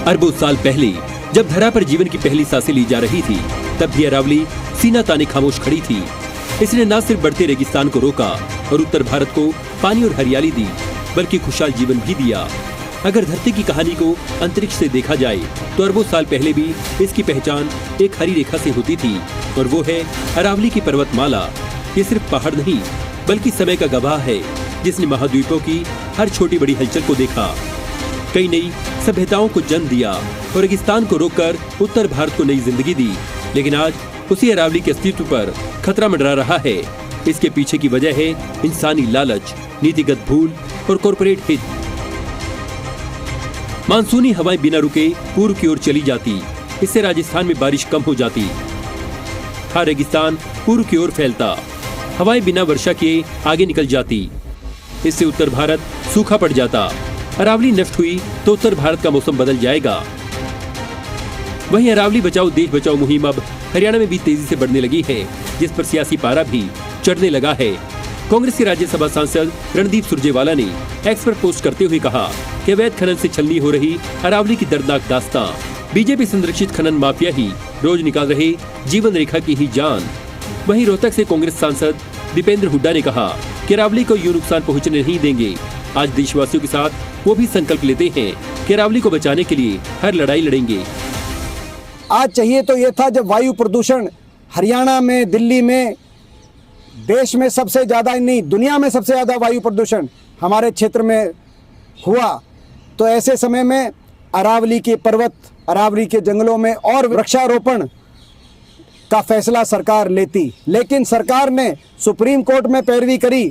अरबों साल पहले जब धरा पर जीवन की पहली सांसें ली जा रही थी, तब भी अरावली सीना ताने खामोश खड़ी थी। इसने न सिर्फ बढ़ते रेगिस्तान को रोका और उत्तर भारत को पानी और हरियाली दी, बल्कि खुशहाल जीवन भी दिया। अगर धरती की कहानी को अंतरिक्ष से देखा जाए तो अरबों साल पहले भी इसकी पहचान एक हरी रेखा से होती थी, और वो है अरावली की पर्वतमाला। ये सिर्फ पहाड़ नहीं, बल्कि समय का गवाह है, जिसने महाद्वीपों की हर छोटी बड़ी हलचल को देखा, कई नई सभ्यताओं को जन्म दिया और रेगिस्तान को रोककर उत्तर भारत को नई जिंदगी दी। लेकिन आज उसी अरावली के अस्तित्व पर खतरा मंडरा रहा है। इसके पीछे की वजह है इंसानी लालच, नीतिगत भूल और कॉर्पोरेट हित। मानसूनी हवाएं बिना रुके पूर्व की ओर चली जाती, इससे राजस्थान में बारिश कम हो जाती। हर रेगिस्तान पूर्व की ओर फैलता, हवाएं बिना वर्षा किए आगे निकल जाती, इससे उत्तर भारत सूखा पड़ जाता। अरावली नष्ट हुई तो उत्तर भारत का मौसम बदल जाएगा। वहीं अरावली बचाओ देश बचाओ मुहिम अब हरियाणा में भी तेजी से बढ़ने लगी है, जिस पर सियासी पारा भी चढ़ने लगा है। कांग्रेस के राज्यसभा सांसद रणदीप सुरजेवाला ने एक्स पर पोस्ट करते हुए कहा कि अवैध खनन से छलनी हो रही अरावली की दर्दनाक दास्तां, बीजेपी संरक्षित खनन माफिया ही रोज निकाल रहे जीवन रेखा की ही जान। वहीं रोहतक से कांग्रेस सांसद दीपेंद्र हुड्डा ने कहा कि अरावली को यूं नुकसान पहुंचने नहीं देंगे। आज देशवासियों के साथ वो भी संकल्प लेते हैं कि अरावली को बचाने के लिए हर लड़ाई लड़ेंगे। आज चाहिए तो ये था जब वायु प्रदूषण हरियाणा में, दिल्ली में, देश में सबसे ज्यादा नहीं दुनिया में सबसे ज्यादा वायु प्रदूषण हमारे क्षेत्र में हुआ, तो ऐसे समय में अरावली के पर्वत, अरावली के जंगलों में और वृक्षारोपण का फैसला सरकार लेती। लेकिन सरकार ने सुप्रीम कोर्ट में पैरवी करी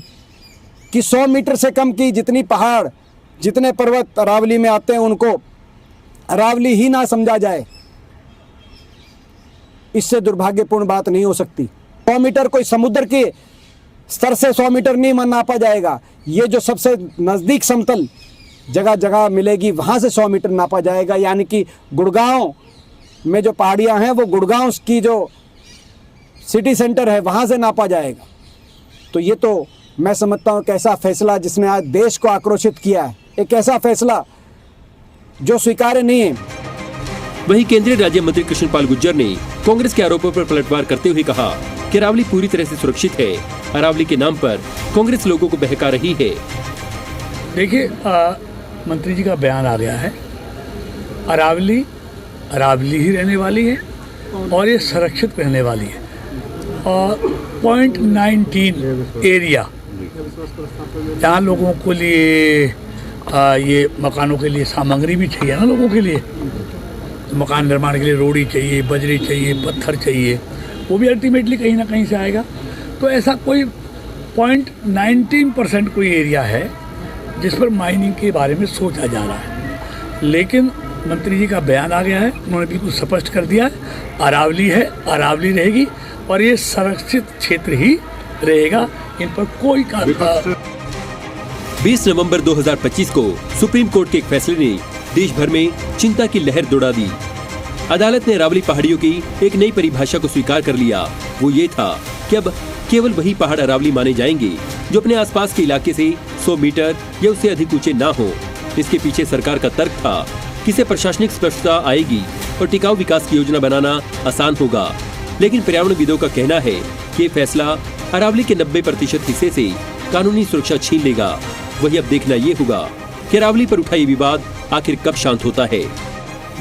कि 100 मीटर से कम की जितनी पहाड़, जितने पर्वत अरावली में आते हैं उनको अरावली ही ना समझा जाए। इससे दुर्भाग्यपूर्ण बात नहीं हो सकती। 100 मीटर कोई समुद्र के स्तर से 100 मीटर नहीं नापा जाएगा। ये जो सबसे नज़दीक समतल जगह जगह मिलेगी वहाँ से 100 मीटर नापा जाएगा। यानी कि गुड़गांव में जो पहाड़ियाँ हैं वो गुड़गांव की जो सिटी सेंटर है वहाँ से नापा जाएगा। तो ये तो मैं समझता हूँ कैसा फैसला जिसने आज देश को आक्रोशित किया है, एक ऐसा फैसला जो स्वीकार्य नहीं है। वहीं केंद्रीय राज्य मंत्री कृष्णपाल गुर्जर ने कांग्रेस के आरोपों पर पलटवार करते हुए कहा कि अरावली पूरी तरह से सुरक्षित है। अरावली के नाम पर कांग्रेस लोगों को बहका रही है। देखिए, मंत्री जी का बयान आ गया है, अरावली अरावली ही रहने वाली है और ये सुरक्षित रहने वाली है। और 0.19 एरिया यहाँ लोगों को लिए ये मकानों के लिए सामग्री भी चाहिए ना, लोगों के लिए मकान निर्माण के लिए रोड़ी चाहिए, बजरी चाहिए, पत्थर चाहिए, वो भी अल्टीमेटली कहीं ना कहीं से आएगा। तो ऐसा कोई 0.19% कोई एरिया है जिस पर माइनिंग के बारे में सोचा जा रहा है। लेकिन मंत्री जी का बयान आ गया है, उन्होंने बिल्कुल स्पष्ट कर दिया है, अरावली है, अरावली रहेगी और ये संरक्षित क्षेत्र ही रहेगा। इन पर कोई 20 नवंबर 2025 को सुप्रीम कोर्ट के एक फैसले ने देश भर में चिंता की लहर दौड़ा दी। अदालत ने अरावली पहाड़ियों की एक नई परिभाषा को स्वीकार कर लिया। वो ये था कि अब केवल वही पहाड़ अरावली माने जाएंगे जो अपने आसपास के इलाके से 100 मीटर या उससे अधिक ऊंचे ना हो। इसके पीछे सरकार का तर्क था कि इससे प्रशासनिक स्पष्टता आएगी और टिकाऊ विकास की योजना बनाना आसान होगा। लेकिन पर्यावरणविदों का कहना है कि ये फैसला अरावली के 90% हिस्से से कानूनी सुरक्षा छीन लेगा। वही अब देखना ये होगा कि अरावली पर उठा ये विवाद आखिर कब शांत होता है।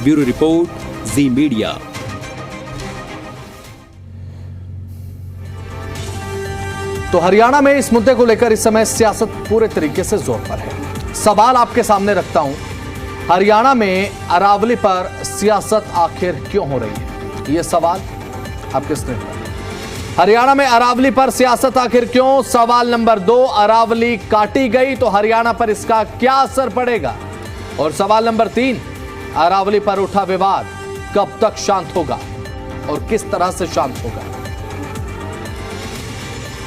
ब्यूरो रिपोर्ट, जी मीडिया। तो हरियाणा में इस मुद्दे को लेकर इस समय सियासत पूरे तरीके से जोर पर है। सवाल आपके सामने रखता हूं, हरियाणा में अरावली पर सियासत आखिर क्यों हो रही है? यह सवाल आपके स्क्रीन पर। हरियाणा में अरावली पर सियासत आखिर क्यों? सवाल नंबर 2, अरावली काटी गई तो हरियाणा पर इसका क्या असर पड़ेगा? और सवाल नंबर 3, अरावली पर उठा विवाद कब तक शांत होगा और किस तरह से शांत होगा?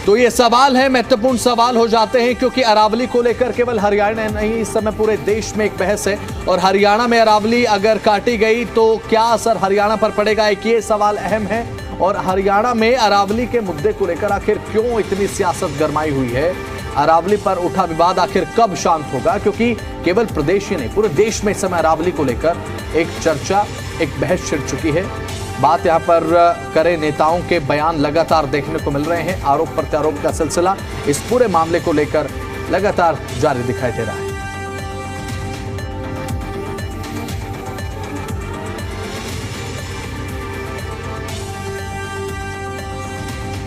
तो ये सवाल है, महत्वपूर्ण सवाल हो जाते हैं, क्योंकि अरावली को लेकर केवल हरियाणा नहीं, इस समय पूरे देश में एक बहस है। और हरियाणा में अरावली अगर काटी गई तो क्या असर हरियाणा पर पड़ेगा, एक ये सवाल अहम है। और हरियाणा में अरावली के मुद्दे को लेकर आखिर क्यों इतनी सियासत गरमाई हुई है, अरावली पर उठा विवाद आखिर कब शांत होगा, क्योंकि केवल प्रदेश ही नहीं पूरे देश में इस समय अरावली को लेकर एक चर्चा, एक बहस छिड़ चुकी है। बात यहां पर करें, नेताओं के बयान लगातार देखने को मिल रहे हैं। आरोप प्रत्यारोप का सिलसिला इस पूरे मामले को लेकर लगातार जारी दिखाई दे रहा है।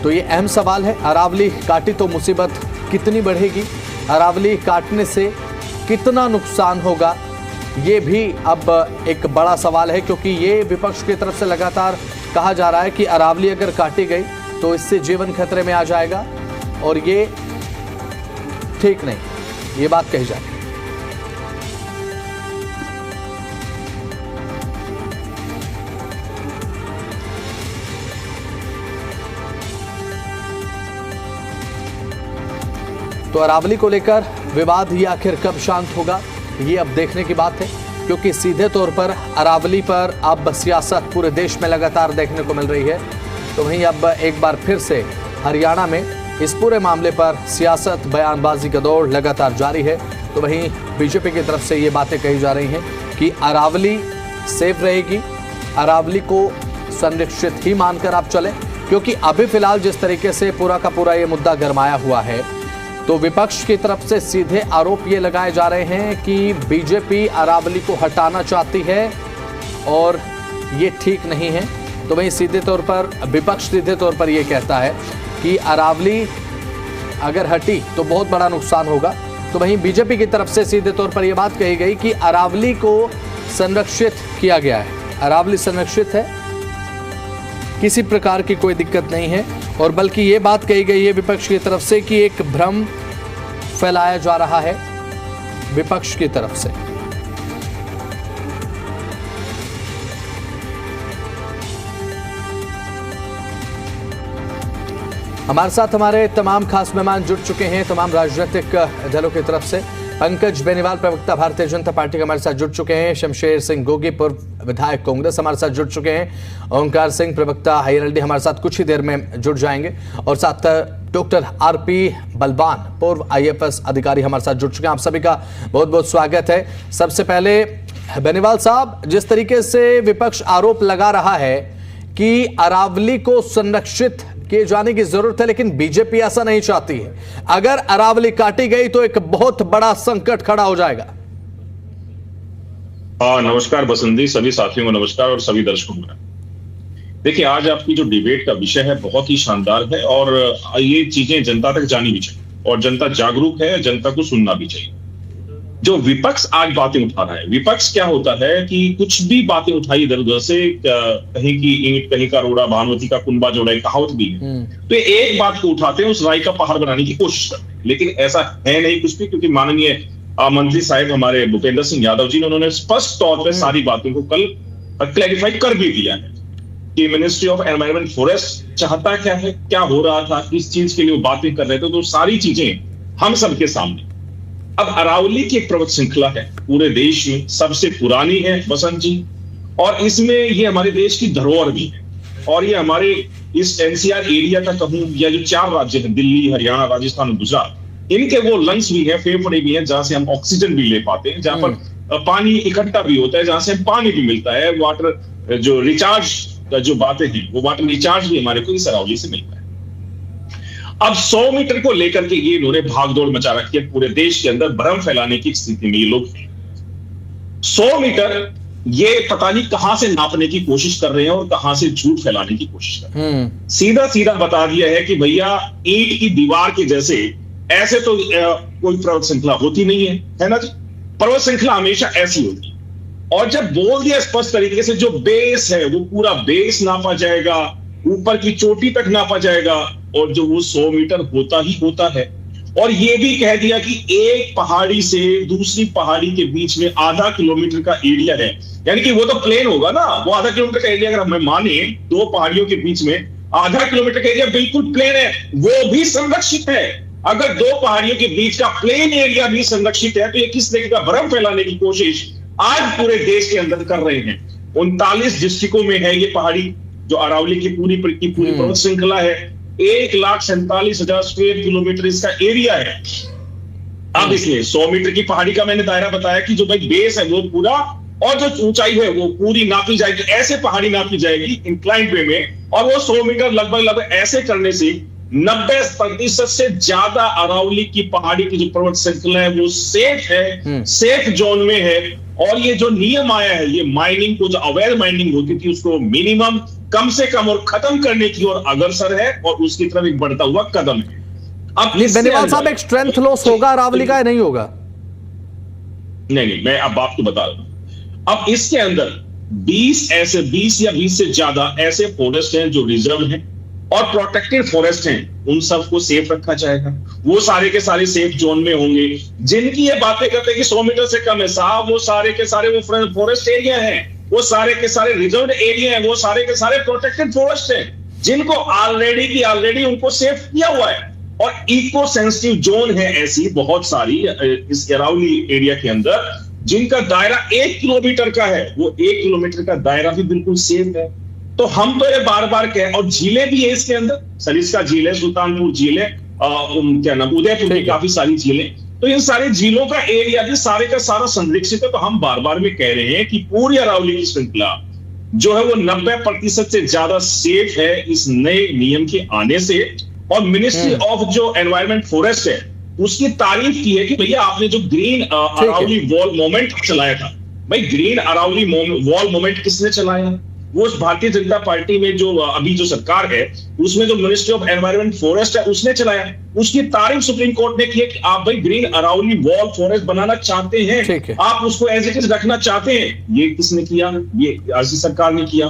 तो ये अहम सवाल है, अरावली काटी तो मुसीबत कितनी बढ़ेगी, अरावली काटने से कितना नुकसान होगा, ये भी अब एक बड़ा सवाल है। क्योंकि ये विपक्ष की तरफ से लगातार कहा जा रहा है कि अरावली अगर काटी गई तो इससे जीवन खतरे में आ जाएगा, और ये ठीक नहीं, ये बात कही जा रही है। तो अरावली को लेकर विवाद ये आखिर कब शांत होगा, ये अब देखने की बात है। क्योंकि सीधे तौर पर अरावली पर अब सियासत पूरे देश में लगातार देखने को मिल रही है। तो वहीं अब एक बार फिर से हरियाणा में इस पूरे मामले पर सियासत, बयानबाजी का दौर लगातार जारी है। तो वहीं बीजेपी की तरफ से ये बातें कही जा रही हैं कि अरावली सेफ रहेगी, अरावली को संरक्षित ही मानकर आप चलें। क्योंकि अभी फिलहाल जिस तरीके से पूरा का पूरा ये मुद्दा गरमाया हुआ है, तो विपक्ष की तरफ से सीधे आरोप ये लगाए जा रहे हैं कि बीजेपी अरावली को हटाना चाहती है और ये ठीक नहीं है। तो वहीं सीधे तौर पर विपक्ष सीधे तौर पर ये कहता है कि अरावली अगर हटी तो बहुत बड़ा नुकसान होगा। तो वहीं बीजेपी की तरफ से सीधे तौर पर यह बात कही गई कि अरावली को संरक्षित किया गया है, अरावली संरक्षित है, किसी प्रकार की कोई दिक्कत नहीं है। और बल्कि ये बात कही गई है विपक्ष की तरफ से कि एक भ्रम फैलाया जा रहा है विपक्ष की तरफ से। हमारे साथ हमारे तमाम खास मेहमान जुड़ चुके हैं, तमाम राजनीतिक दलों की तरफ से। पंकज बेनीवाल प्रवक्ता भारतीय जनता पार्टी के हमारे साथ जुड़ चुके हैं। शमशेर सिंह गोगी पूर्व विधायक कांग्रेस हमारे साथ जुड़ चुके हैं। ओंकार सिंह प्रवक्ता हाईएलडी हमारे साथ कुछ ही देर में जुड़ जाएंगे। और साथ डॉक्टर आरपी बलवान पूर्व आईएफएस अधिकारी हमारे साथ जुड़ चुके हैं। आप सभी का बहुत बहुत स्वागत है। सबसे पहले बेनीवाल साहब, जिस तरीके से विपक्ष आरोप लगा रहा है कि अरावली को संरक्षित किए जाने की जरूरत है, लेकिन बीजेपी ऐसा नहीं चाहती है। अगर अरावली काटी गई तो एक बहुत बड़ा संकट खड़ा हो जाएगा। नमस्कार बसंती, सभी साथियों को नमस्कार और सभी दर्शकों को। देखिए, आज आपकी जो डिबेट का विषय है बहुत ही शानदार है और ये चीजें जनता तक जानी भी चाहिए और जनता जागरूक है, जनता को सुनना भी चाहिए। जो विपक्ष आज बातें उठा रहा है, विपक्ष क्या होता है कि कुछ भी बातें उठाई इधर उधर से, कहीं की ईंट कहीं का रोड़ा, भानुमती का कुंबा जोड़ा, कहावत भी है, तो एक बात को उठाते हैं, उस राय का पहाड़ बनाने की कोशिश करते हैं। लेकिन ऐसा है नहीं कुछ भी, क्योंकि माननीय मंत्री साहब हमारे भूपेंद्र सिंह यादव जी ने उन्होंने स्पष्ट तौर पर सारी बातों को कल क्लैरिफाई कर भी दिया है कि मिनिस्ट्री ऑफ एनवायरमेंट फॉरेस्ट चाहता क्या है, क्या हो रहा था, किस चीज के लिए वो बातें कर रहे थे। तो सारी चीजें हम सबके सामने। अब अरावली की एक पर्वत श्रृंखला है, पूरे देश में सबसे पुरानी है बसंत जी, और इसमें ये हमारे देश की धरोहर भी है। और ये हमारे इस एनसीआर एरिया का कहूं या जो 4 राज्य हैं, दिल्ली, हरियाणा, राजस्थान और गुजरात, इनके वो लंग्स भी हैं, फेफड़े भी हैं, जहां से हम ऑक्सीजन भी ले पाते हैं, जहां पर पानी इकट्ठा भी होता है, जहां से पानी भी मिलता है, वाटर जो रिचार्ज का जो बातें हैं, वो वाटर रिचार्ज भी हमारे को इस अरावली से मिलता है। अब 100 मीटर को लेकर के ये इन्होंने भागदौड़ मचा रखी है पूरे देश के अंदर, भ्रम फैलाने की स्थिति में ये लोग हैं। 100 मीटर ये पता नहीं कहां से नापने की कोशिश कर रहे हैं और कहां से झूठ फैलाने की कोशिश कर रहे हैं। सीधा सीधा बता दिया है कि भैया ईंट की दीवार के जैसे ऐसे तो कोई पर्वत श्रृंखला होती नहीं है ना जी। पर्वत श्रृंखला हमेशा ऐसी होती है। और जब बोल दिया स्पष्ट तरीके से, जो बेस है वो पूरा बेस नापा जाएगा, ऊपर की चोटी तक नापा जाएगा, और जो वो 100 मीटर होता ही होता है। और ये भी कह दिया कि एक पहाड़ी से दूसरी पहाड़ी के बीच में आधा किलोमीटर का एरिया है, यानी कि वो तो प्लेन होगा ना, वो आधा किलोमीटर का एरिया अगर हमें माने, 2 पहाड़ियों के बीच में आधा किलोमीटर का एरिया बिल्कुल प्लेन है, वो भी संरक्षित है। अगर 2 पहाड़ियों के बीच का प्लेन एरिया भी संरक्षित है, तो ये किस तरीके का भ्रम फैलाने की कोशिश आज पूरे देश के अंदर कर रहे हैं। 39 डिस्ट्रिक्टों में है ये पहाड़ी, जो अरावली की पूरी पर्वत श्रृंखला है। 1,47,000 स्क्वायर किलोमीटर इसका एरिया है। अब इसमें 100 मीटर की पहाड़ी का मैंने दायरा बताया कि जो भाई बेस है वो पूरा, और जो ऊंचाई है वो पूरी नापी जाएगी, ऐसे पहाड़ी नापी जाएगी इंक्लाइंड वे में, और वो 100 मीटर लगभग ऐसे करने से 90% से ज्यादा अरावली की पहाड़ी की जो पर्वत श्रृंखला है वो सेफ है, सेफ जोन में है। और ये जो नियम आया है, ये माइनिंग को, जो अवैध माइनिंग होती थी उसको मिनिमम, कम से कम और खत्म करने की ओर अग्रसर है, और उसकी तरफ एक बढ़ता हुआ कदम है। अब बेनीवाल साहब, एक स्ट्रेंथ लॉस होगा अरावली का या नहीं होगा? नहीं, मैं अब आपको बता रहा हूं। अब इसके अंदर 20 या 20 से ज्यादा ऐसे फॉरेस्ट हैं जो रिजर्व हैं और प्रोटेक्टेड फॉरेस्ट हैं, उन सबको सेफ रखा जाएगा। वो सारे के सारे सेफ जोन में होंगे। जिनकी ये बातें करते हैं कि 100 मीटर से कम है, साहब वो सारे के सारे वो फॉरेस्ट एरिया हैं, वो सारे के सारे रिजर्व एरिया हैं, वो सारे के सारे प्रोटेक्टेड फॉरेस्ट हैं, जिनको ऑलरेडी उनको सेफ किया हुआ है। और इको सेंसिटिव जोन है ऐसी बहुत सारी इस अरावली एरिया के अंदर, जिनका दायरा 1 किलोमीटर का है। वो 1 किलोमीटर का दायरा भी बिल्कुल सेफ है। तो हम तो ये बार बार कहें, और झीलें भी है इसके अंदर, सरिस्का झील है, सुल्तानपुर झील है, क्या नाम, उदयपुर की काफी सारी झीलें। तो इन सारी झीलों का एरिया भी सारे का सारा संरक्षित है। तो हम बार बार में कह रहे हैं कि पूरी अरावली की श्रृंखला जो है वो 90% से ज्यादा सेफ है इस नए नियम के आने से। और मिनिस्ट्री ऑफ जो एनवायरमेंट फॉरेस्ट है उसकी तारीफ की है कि भैया आपने जो ग्रीन अरावली वॉल मूवमेंट चलाया था। भाई ग्रीन अरावली वॉल मूवमेंट किसने चलाया? वो भारतीय जनता पार्टी में जो अभी जो सरकार है उसमें जो मिनिस्ट्री ऑफ एनवायरनमेंट फॉरेस्ट है उसने चलाया। उसकी तारीफ सुप्रीम कोर्ट ने की है कि आप भाई ग्रीन अरावली वॉल फॉरेस्ट बनाना चाहते हैं, आप उसको एज इट इज रखना चाहते हैं। ये किसने किया? ये राज्य सरकार ने किया।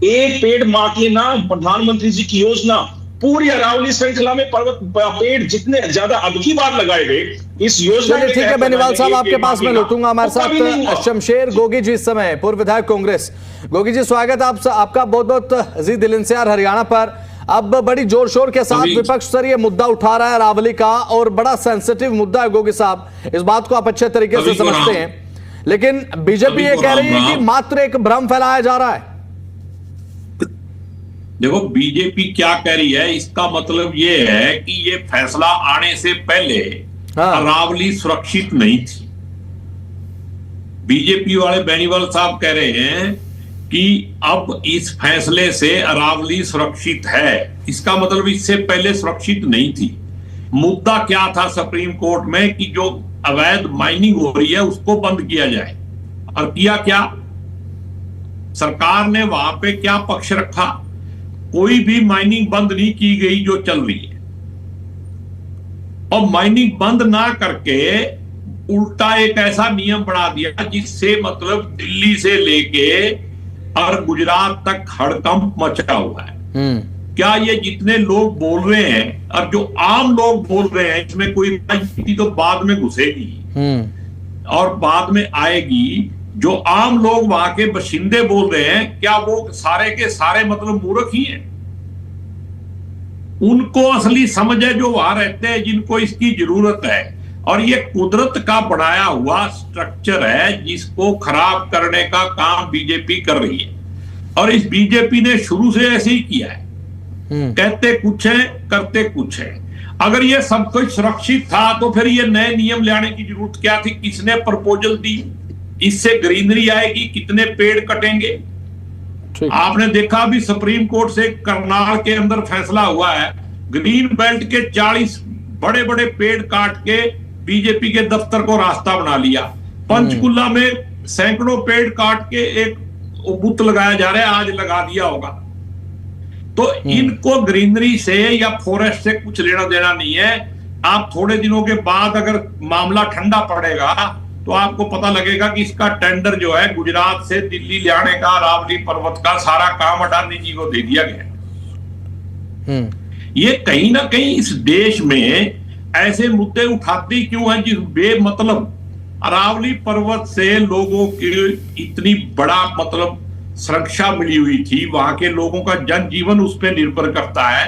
एक पेड़ मां के नाम, प्रधानमंत्री जी की योजना, पूरी अरावली श्रृंखला में पेड़ जितने ज्यादा अब की बार लगाए गए इस योजना। ठीक है बेनीवाल साहब, आपके पास मैं लौटूंगा। हमारे साथ शमशेर गोगी जी इस समय, पूर्व विधायक कांग्रेस। गोगी जी स्वागत आपका बहुत बहुत अजीज दिल इंसियार हरियाणा पर। अब बड़ी जोर शोर के साथ विपक्ष सर ये मुद्दा उठा रहा है अरावली का, और बड़ा सेंसिटिव मुद्दा है गोगी साहब, इस बात को आप अच्छे तरीके से समझते हैं। लेकिन बीजेपी ये कह रही है कि मात्र एक भ्रम फैलाया जा रहा है। देखो बीजेपी क्या कह रही है, इसका मतलब ये है कि ये फैसला आने से पहले अरावली सुरक्षित नहीं थी। बीजेपी वाले बेनीवाल साहब कह रहे हैं कि अब इस फैसले से अरावली सुरक्षित है। इसका मतलब इससे पहले सुरक्षित नहीं थी। मुद्दा क्या था सुप्रीम कोर्ट में कि जो अवैध माइनिंग हो रही है उसको बंद किया जाए, और किया क्या? सरकार ने वहां पे क्या पक्ष रखा? कोई भी माइनिंग बंद नहीं की गई जो चल रही है, और माइनिंग बंद ना करके उल्टा एक ऐसा नियम बना दिया जिससे मतलब दिल्ली से लेके और गुजरात तक हड़कंप मचा हुआ है। क्या ये जितने लोग बोल रहे हैं और जो आम लोग बोल रहे हैं, इसमें कोई राजनीति तो बाद में घुसेगी और बाद में आएगी। जो आम लोग वहां के बशिंदे बोल रहे हैं, क्या वो सारे के सारे मतलब मूर्ख ही हैं? उनको असली समझ है जो वहां रहते हैं, जिनको इसकी जरूरत है। और ये कुदरत का बनाया हुआ स्ट्रक्चर है जिसको खराब करने का काम बीजेपी कर रही है। और इस बीजेपी ने शुरू से ऐसे ही किया है, कहते कुछ है करते कुछ है। अगर ये सब कुछ सुरक्षित था तो फिर ये नए नियम लाने की जरूरत क्या थी? किसने प्रपोजल दी? इससे ग्रीनरी आएगी, कितने पेड़ कटेंगे? आपने देखा भी सुप्रीम कोर्ट से करनाल के अंदर फैसला हुआ है, ग्रीन बेल्ट के 40 बड़े बड़े पेड़ काट के बीजेपी के दफ्तर को रास्ता बना लिया। पंचकुला में सैकड़ों पेड़ काट के एक बुत लगाया जा रहा है, आज लगा दिया होगा। तो इनको ग्रीनरी से या फॉरेस्ट से कुछ लेना देना नहीं है। आप थोड़े दिनों के बाद अगर मामला ठंडा पड़ेगा तो आपको पता लगेगा कि इसका टेंडर जो है गुजरात से दिल्ली ले आने का, अरावली पर्वत का सारा काम अडानी जी को दे दिया गया। ये कहीं ना कहीं इस देश में ऐसे मुद्दे उठाती क्यों हैं जिस बेमतलब अरावली पर्वत से लोगों की इतनी बड़ा मतलब सुरक्षा मिली हुई थी, वहां के लोगों का जनजीवन उस पर निर्भर करता है,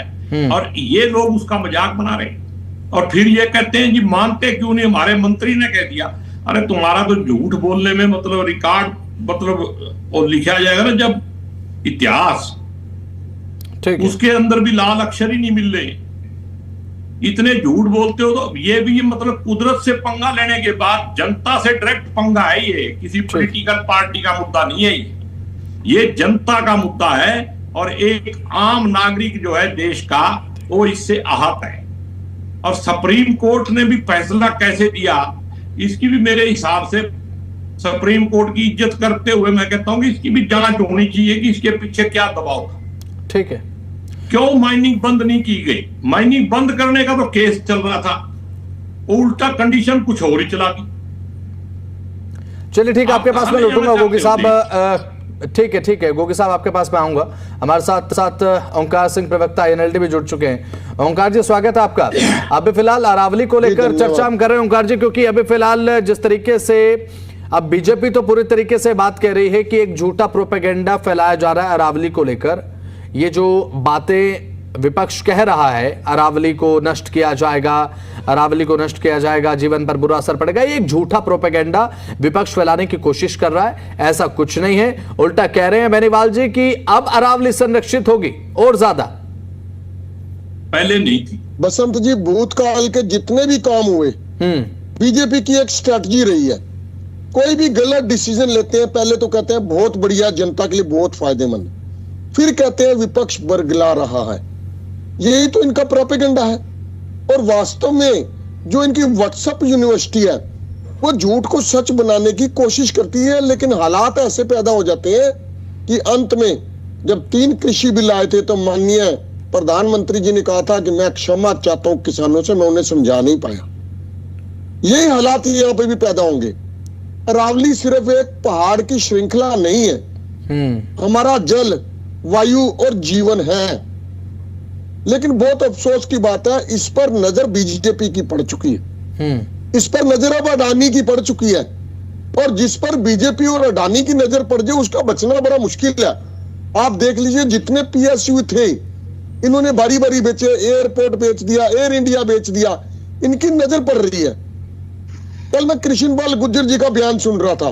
और ये लोग उसका मजाक बना रहे हैं। और फिर ये कहते हैं जी मानते क्यों नहीं? हमारे मंत्री ने कह दिया। अरे तुम्हारा तो झूठ बोलने में मतलब रिकॉर्ड मतलब और लिखा जाएगा ना जब इतिहास। ठीक है। उसके अंदर भी लाल अक्षर ही नहीं मिल रहे। इतने झूठ बोलते हो तो ये भी मतलब कुदरत से पंगा लेने के बाद जनता से डायरेक्ट पंगा है। ये किसी पॉलिटिकल पार्टी का मुद्दा नहीं है, ये जनता का मुद्दा है। और एक आम नागरिक जो है देश का, वो इससे आहत है। और सुप्रीम कोर्ट ने भी फैसला कैसे दिया, इसकी भी मेरे हिसाब से सुप्रीम कोर्ट की इज्जत करते हुए मैं कहता हूं कि इसकी भी जांच होनी चाहिए कि इसके पीछे क्या दबाव था। ठीक है। क्यों माइनिंग बंद नहीं की गई? माइनिंग बंद करने का तो केस चल रहा था, उल्टा कंडीशन कुछ और ही चला दी। चलिए ठीक है, आपके पास में लौटूंगा गोगी साहब। ठीक है गोगी साहब, आपके पास में आऊंगा। हमारे साथ ओंकार सिंह प्रवक्ता एनएलडी भी जुड़ चुके हैं। ओंकार जी स्वागत है आपका। अभी फिलहाल अरावली को लेकर चर्चा हम कर रहे हैं ओंकार जी, क्योंकि अभी फिलहाल जिस तरीके से अब बीजेपी तो पूरी तरीके से बात कह रही है कि एक झूठा प्रोपेगेंडा फैलाया जा रहा है अरावली को लेकर। ये जो बातें विपक्ष कह रहा है, अरावली को नष्ट किया जाएगा, अरावली को नष्ट किया जाएगा, जीवन पर बुरा असर पड़ेगा, ये एक झूठा प्रोपेगेंडा विपक्ष फैलाने की कोशिश कर रहा है। ऐसा कुछ नहीं है, उल्टा कह रहे हैं बेनीवाल जी कि अब अरावली संरक्षित होगी और ज्यादा, पहले नहीं थी। बसंत जी, भूतकाल के जितने भी काम हुए बीजेपी की एक स्ट्रैटेजी रही है। कोई भी गलत डिसीजन लेते हैं, पहले तो कहते हैं बहुत बढ़िया, जनता के लिए बहुत फायदेमंद, फिर कहते हैं विपक्ष बरगला रहा है। यही तो इनका प्रोपेगेंडा है। और वास्तव में जो इनकी व्हाट्सएप यूनिवर्सिटी है, वो झूठ को सच बनाने की कोशिश करती है, लेकिन हालात ऐसे पैदा हो जाते हैं कि अंत में जब 3 कृषि बिल आए थे तो माननीय प्रधानमंत्री जी ने कहा था कि मैं क्षमा चाहता हूं किसानों से, मैं उन्हें समझा नहीं पाया। यही हालात यहाँ पे भी पैदा होंगे। अरावली सिर्फ एक पहाड़ की श्रृंखला नहीं है, हमारा जल, वायु और जीवन है। लेकिन बहुत अफसोस की बात है, इस पर नजर बीजेपी की पड़ चुकी है, इस पर नजर अब अडानी की पड़ चुकी है। और जिस पर बीजेपी और अडानी की नजर पड़ जाए उसका बचना बड़ा मुश्किल है। आप देख लीजिए, जितने पीएसयू थे इन्होंने बारी बारी बेचे, एयरपोर्ट बेच दिया, एयर इंडिया बेच दिया, इनकी नजर पड़ रही है। कल मैं कृष्णपाल गुर्जर जी का बयान सुन रहा था,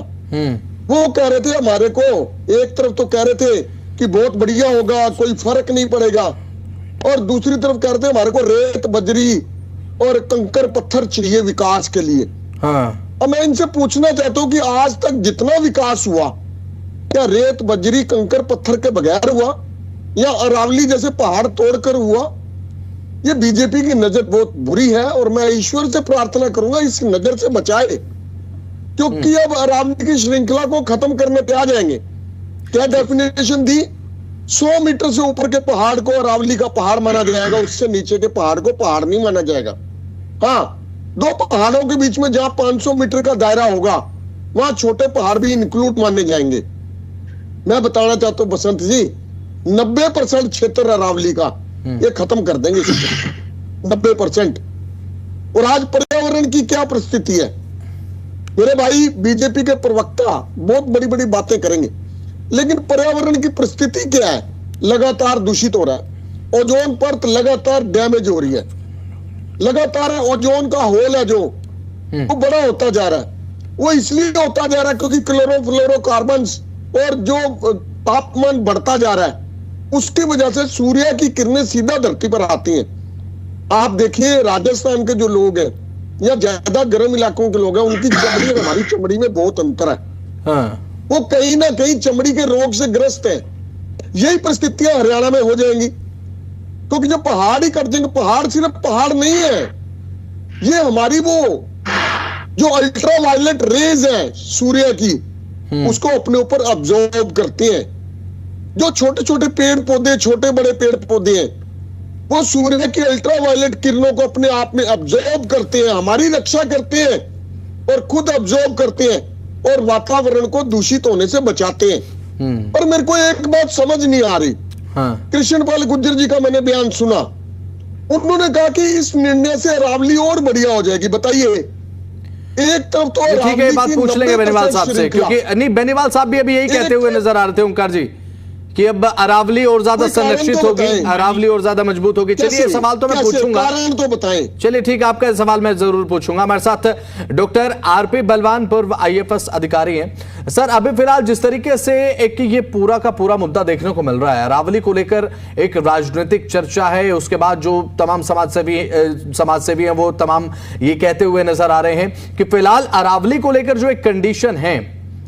वो कह रहे थे हमारे को, एक तरफ तो कह रहे थे कि बहुत बढ़िया होगा, कोई फर्क नहीं पड़ेगा, और दूसरी तरफ कह रहे थे हमारे को रेत, बजरी और कंकर पत्थर चाहिए विकास के लिए। अब मैं इनसे पूछना चाहता हूं कि आज तक जितना विकास हुआ, क्या रेत, बजरी, कंकर पत्थर के बगैर हुआ या अरावली जैसे पहाड़ तोड़कर हुआ? ये बीजेपी की नजर बहुत बुरी है और मैं ईश्वर से प्रार्थना करूंगा इस नजर से बचाए, क्योंकि अब अरावली की श्रृंखला को खत्म करने पे आ जाएंगे। क्या डेफिनेशन दी? 100 मीटर से ऊपर के पहाड़ को अरावली का पहाड़ माना जाएगा, उससे नीचे के पहाड़ को पहाड़ नहीं माना जाएगा। हाँ, 2 पहाड़ों के बीच में जहां 500 मीटर का दायरा होगा वहां छोटे पहाड़ भी इंक्लूड माने जाएंगे। मैं बताना चाहता हूं बसंत जी, 90% क्षेत्र अरावली का ये खत्म कर देंगे, 90%। और आज पर्यावरण की क्या परिस्थिति है मेरे भाई, बीजेपी के प्रवक्ता बहुत बड़ी बड़ी बातें करेंगे, लेकिन पर्यावरण की परिस्थिति क्या है? लगातार दूषित हो रहा है, ओजोन परत लगातार डैमेज हो रही है, लगातार ओजोन का होल है जो वो बड़ा होता जा रहा है। वो इसलिए होता जा रहा है क्योंकि क्लोरोफ्लोरोकार्बन्स और जो तापमान बढ़ता जा रहा है उसकी वजह से सूर्य की किरणें सीधा धरती पर आती हैं। आप देखिए, राजस्थान के जो लोग हैं या ज्यादा गर्म इलाकों के लोग हैं, उनकी चमड़ी और हमारी चमड़ी में बहुत अंतर है। वो कहीं ना कहीं चमड़ी के रोग से ग्रस्त है। यही परिस्थितियां हरियाणा में हो जाएंगी, क्योंकि जो पहाड़ ही कट जाएंगे। पहाड़ सिर्फ पहाड़ नहीं है, ये हमारी वो जो अल्ट्रा वायलेट रेज है सूर्य की, उसको अपने ऊपर अब्जॉर्ब करते हैं। जो छोटे छोटे पेड़ पौधे, छोटे बड़े पेड़ पौधे हैं, वो सूर्य की अल्ट्रा वायलेट किरणों को अपने आप में अब्जॉर्ब करते हैं, हमारी रक्षा करते हैं और खुद अब्जॉर्ब करते हैं और वातावरण को दूषित होने से बचाते हैं। और मेरे को एक बात समझ नहीं आ रही, कृष्णपाल गुर्जर जी का मैंने बयान सुना, उन्होंने कहा कि इस निर्णय से अरावली और बढ़िया हो जाएगी। बताइए, एक तरफ तो ठीक है, बात पूछ लेंगे बेनीवाल साहब से, क्योंकि नहीं, बेनीवाल साहब भी अभी यही कहते हुए नजर आ रहे थे ओंकार जी कि अब अरावली और ज्यादा संरक्षित होगी, अरावली और ज्यादा मजबूत होगी। चलिए, सवाल तो मैं पूछूंगा, कारण तो बताएं। चलिए ठीक है, आपका सवाल मैं जरूर पूछूंगा। हमारे साथ डॉक्टर आरपी बलवान, पूर्व आईएफएस अधिकारी हैं। सर अभी फिलहाल जिस तरीके से एक ये पूरा का पूरा मुद्दा देखने को मिल रहा है, अरावली को लेकर एक राजनीतिक चर्चा है, उसके बाद जो तमाम समाजसेवी हैं वो तमाम ये कहते हुए नजर आ रहे हैं कि फिलहाल अरावली को लेकर जो एक कंडीशन है,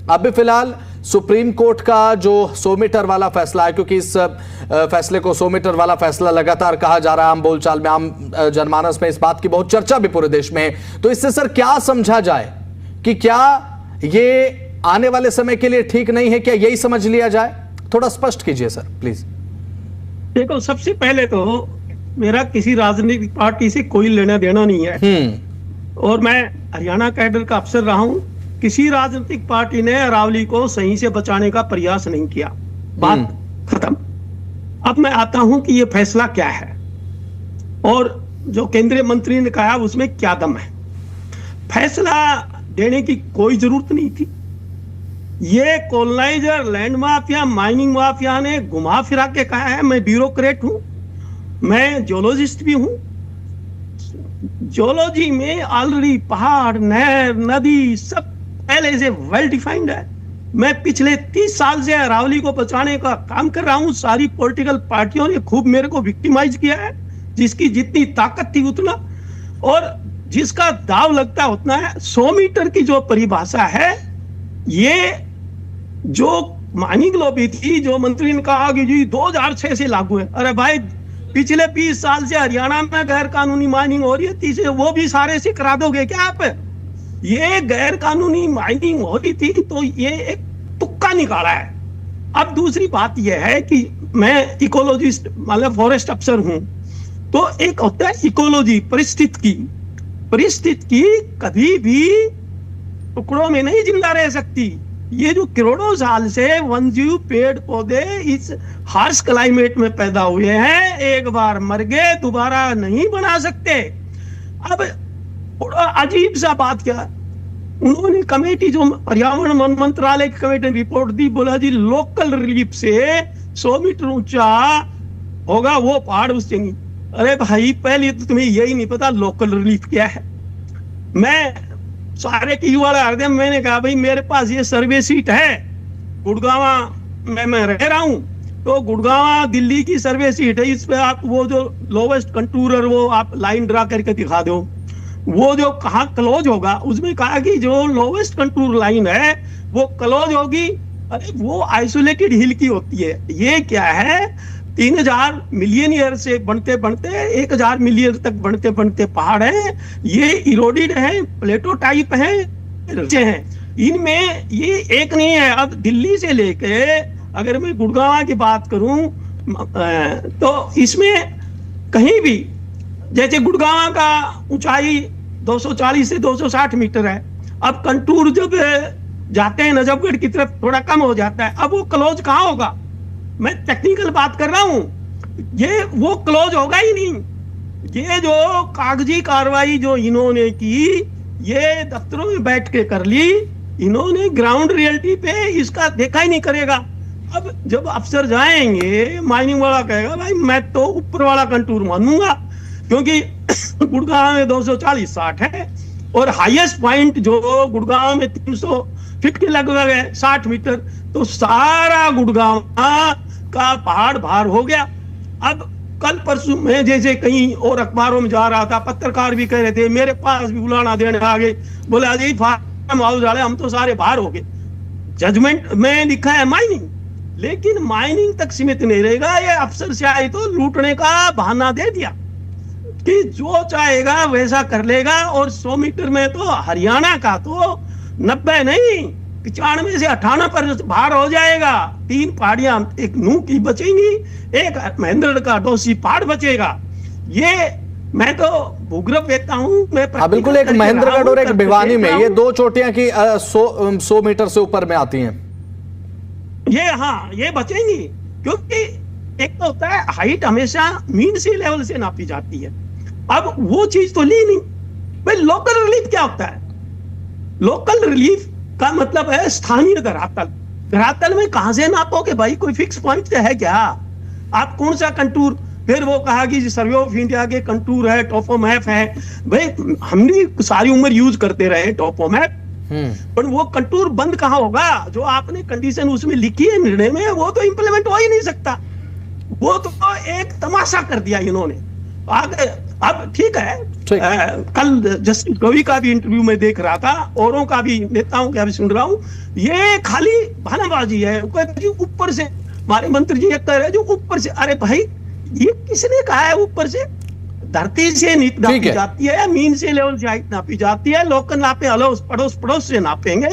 अभी फिलहाल सुप्रीम कोर्ट का जो 100 मीटर वाला फैसला है, क्योंकि इस फैसले को 100 मीटर वाला फैसला लगातार कहा जा रहा है आम बोलचाल में, आम जनमानस में इस बात की बहुत चर्चा भी पूरे देश में है, तो इससे सर क्या समझा जाए कि क्या ये आने वाले समय के लिए ठीक नहीं है, क्या यही समझ लिया जाए? थोड़ा स्पष्ट कीजिए सर प्लीज। देखो, सबसे पहले तो मेरा किसी राजनीतिक पार्टी से कोई लेना देना नहीं है और मैं हरियाणा कैडर का अफसर रहा हूं। किसी राजनीतिक पार्टी ने अरावली को सही से बचाने का प्रयास नहीं किया, बात खत्म। अब मैं आता हूं कि ये फैसला क्या है और जो केंद्रीय मंत्री ने कहा उसमें क्या दम है। फैसला देने की कोई जरूरत नहीं थी। ये coloniser, land mafia, mining mafia ने घुमा फिरा के कहा है। मैं ब्यूरोक्रेट हूं, मैं जियोलॉजिस्ट भी हूं। जियोलॉजी में ऑलरेडी पहाड़, नहर, नदी सब पहले से वेल डिफाइंड है। मैं पिछले 30 साल से अरावली को बचाने का काम कर रहा हूं। सारी पॉलिटिकल पार्टियों ने खूब मेरे को विक्टिमाइज किया है, जिसकी जितनी ताकत थी उतना, और जिसका दाव लगता है उतना है। 100 मीटर की जो परिभाषा है, ये जो माइनिंग लॉबी थी, जो मंत्री ने कहा कि जी 2006 से लागू है। अरे भाई, पिछले 20 साल से हरियाणा में गैर कानूनी माइनिंग हो रही है, तीसरे वो भी सारे से करा दोगे क्या आप? ये गैर कानूनी माइनिंग हो रही थी तो ये एक तुक्का निकाला है। अब दूसरी बात यह है कि मैं इकोलॉजिस्ट मतलब फॉरेस्ट अफसर हूं, तो एक होता है इकोलॉजी, परिस्थिति कभी भी टुकड़ों में नहीं जिंदा रह सकती। ये जो करोड़ों साल से वनजीव, पेड़ पौधे इस हार्श क्लाइमेट में पैदा हुए हैं, एक बार मर गए दोबारा नहीं बना सकते। अब अजीब सा बात क्या, उन्होंने कमेटी जो पर्यावरण वन मंत्रालय की कमेटी ने रिपोर्ट दी, बोला जी लोकल रिलीफ से 100 मीटर ऊंचा होगा वो पहाड़, उससे नहीं। अरे भाई, पहले तो तुम्हें यही नहीं पता लोकल रिलीफ क्या है। मैं सारे की वाला हरदे मैंने कहा भाई मेरे पास ये सर्वे सीट है, गुड़गांव में मैं रह रहा हूं, तो गुड़गांव दिल्ली की सर्वे सीट है। इस पे आप वो जो लोवेस्ट कंटूरर वो आप लाइन ड्रा करके दिखा दो, वो जो कहाँ क्लोज होगा। उसमें कहा कि जो लोवेस्ट कंटूर लाइन है वो क्लोज होगी। अरे वो आइसोलेटेड हिल की होती है। ये क्या है, 3000 मिलियन ईयर से बनते बनते 1000 मिलियन तक बनते बनते पहाड़ है। ये इरोडेड है, प्लेटो टाइप है, इनमें ये एक नहीं है। अब दिल्ली से लेके अगर मैं गुड़गांव की बात करूं तो इसमें कहीं भी, जैसे गुड़गांव का ऊंचाई 240 से 260 मीटर है। अब कंटूर जब जाते हैं नजफगढ़ की तरफ थोड़ा कम हो जाता है। अब वो क्लोज कहाँ होगा? मैं टेक्निकल बात कर रहा हूं, ये वो क्लोज होगा ही नहीं। ये जो कागजी कार्रवाई जो इन्होंने की, ये दफ्तरों में बैठ के कर ली, इन्होंने ग्राउंड रियलिटी पे इसका देखा ही नहीं करेगा। अब जब अफसर जाएंगे, माइनिंग वाला कहेगा भाई मैं तो ऊपर वाला कंटूर मानूंगा, क्योंकि गुड़गांव में 240-60 है और हाईएस्ट पॉइंट जो गुड़गांव में 300 फीट के लगभग है, 60 मीटर। तो सारा गुड़गांव का पहाड़ भार हो गया। अब कल परसों में जैसे कहीं और अखबारों में जा रहा था, पत्रकार भी कह रहे थे, मेरे पास भी बुलाना देने आ गए, बोले अजय फार्म हाउस वाले हम तो सारे बाहर हो गए। जजमेंट में लिखा है माइनिंग, लेकिन माइनिंग तक सीमित नहीं रहेगा। ये अफसर से आए तो लूटने का बहाना दे दिया कि जो चाहेगा वैसा कर लेगा। और 100 मीटर में तो हरियाणा का तो 90 नहीं 95 से 98% भार हो जाएगा। 3 पहाड़ियां, एक नूह की बचेंगी, एक महेंद्रगढ़ का डोसी पहाड़ बचेगा। ये मैं तो भूग्रफ देता हूं। मैं बिल्कुल, एक महेंद्रगढ़ और एक भिवानी में, ये 2 चोटियां की 100 मीटर से ऊपर में आती हैं। ये बचेंगी, क्योंकि एक तो होता है हाइट हमेशा मीन सी लेवल से नापी जाती है। अब वो चीज तो ली नहीं भाई। लोकल रिलीफ क्या होता है? लोकल रिलीफ का मतलब है स्थानीय धरातल। धरातल में कहां से नापोगे भाई? कोई फिक्स पॉइंट है क्या? आप कौन सा कंटूर? फिर वो कहा कि सर्वे ऑफ इंडिया के कंटूर है, टोपोमैप है। भाई हम भी सारी उम्र यूज करते रहे टोपोमैप, पर वो कंटूर बंद कहाँ होगा? जो आपने कंडीशन उसमें लिखी है निर्णय में, वो तो इंप्लीमेंट हो ही नहीं सकता। वो तो एक तमाशा कर दिया इन्होंने। आगे अब ठीक है, कल जस्टिस गवी का भी इंटरव्यू में देख रहा था, औरों का भी, नेताओं का भी सुन रहा हूं, ये खाली बहानाबाजी है। ऊपर से हमारे मंत्री जी एक कह रहे जो ऊपर से, अरे भाई ये किसने कहा है ऊपर से? धरती से नापी जाती है या मीन से लेवल से हाइट नापी जाती है। लोकल नापे अड़ोस पड़ोस से नापेंगे।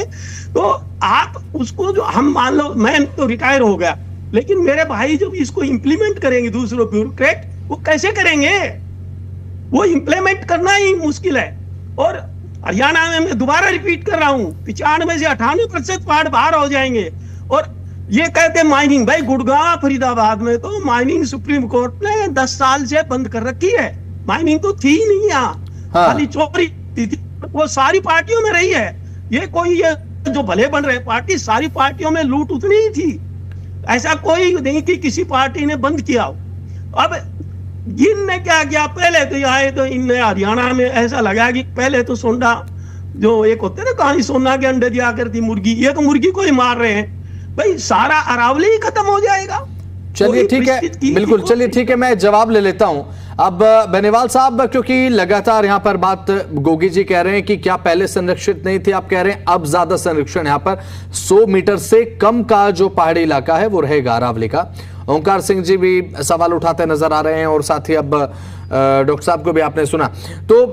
तो आप उसको, जो हम मान लो मैं तो रिटायर हो गया, लेकिन मेरे भाई जब इसको इंप्लीमेंट करेंगे दूसरे ब्यूरोक्रेट, वो कैसे करेंगे? वो इंप्लीमेंट करना ही मुश्किल है। और हरियाणा में मैं दोबारा रिपीट कर रहा हूं, 95 से 98% पहाड़ बाहर हो जाएंगे। और ये कहते हैं माइनिंग, भाई गुड़गांव फरीदाबाद में तो माइनिंग सुप्रीम कोर्ट ने 10 साल से बंद कर रखी है। माइनिंग तो थी ही नहीं यहाँ, खाली चोरी थी। वो सारी पार्टियों में रही है। ये कोई ये जो भले बन रहे पार्टी, सारी पार्टियों में लूट उतनी ही थी। ऐसा कोई नहीं कि किसी पार्टी ने बंद किया हो। अब इनने क्या किया? पहले तो आए तो इनने हरियाणा में ऐसा लगा कि पहले तो सोंडा, जो एक होते ना कहानी, सोना के अंडे दिया करती मुर्गी, ये तो मुर्गी को ही मार रहे हैं। भाई सारा अरावली ही खत्म हो जाएगा। चलिए ठीक है, बिल्कुल, चलिए ठीक है, मैं जवाब ले लेता हूं। अब बेनीवाल साहब, क्योंकि लगातार यहां पर बात गोगी जी कह रहे हैं कि क्या पहले संरक्षित नहीं थे, आप कह रहे हैं अब ज्यादा संरक्षण यहां पर 100 मीटर से कम का जो पहाड़ी इलाका है वो रहेगा अरावली का। ओंकार सिंह जी भी सवाल उठाते नजर आ रहे हैं और साथ ही अब डॉक्टर साहब को भी आपने सुना। तो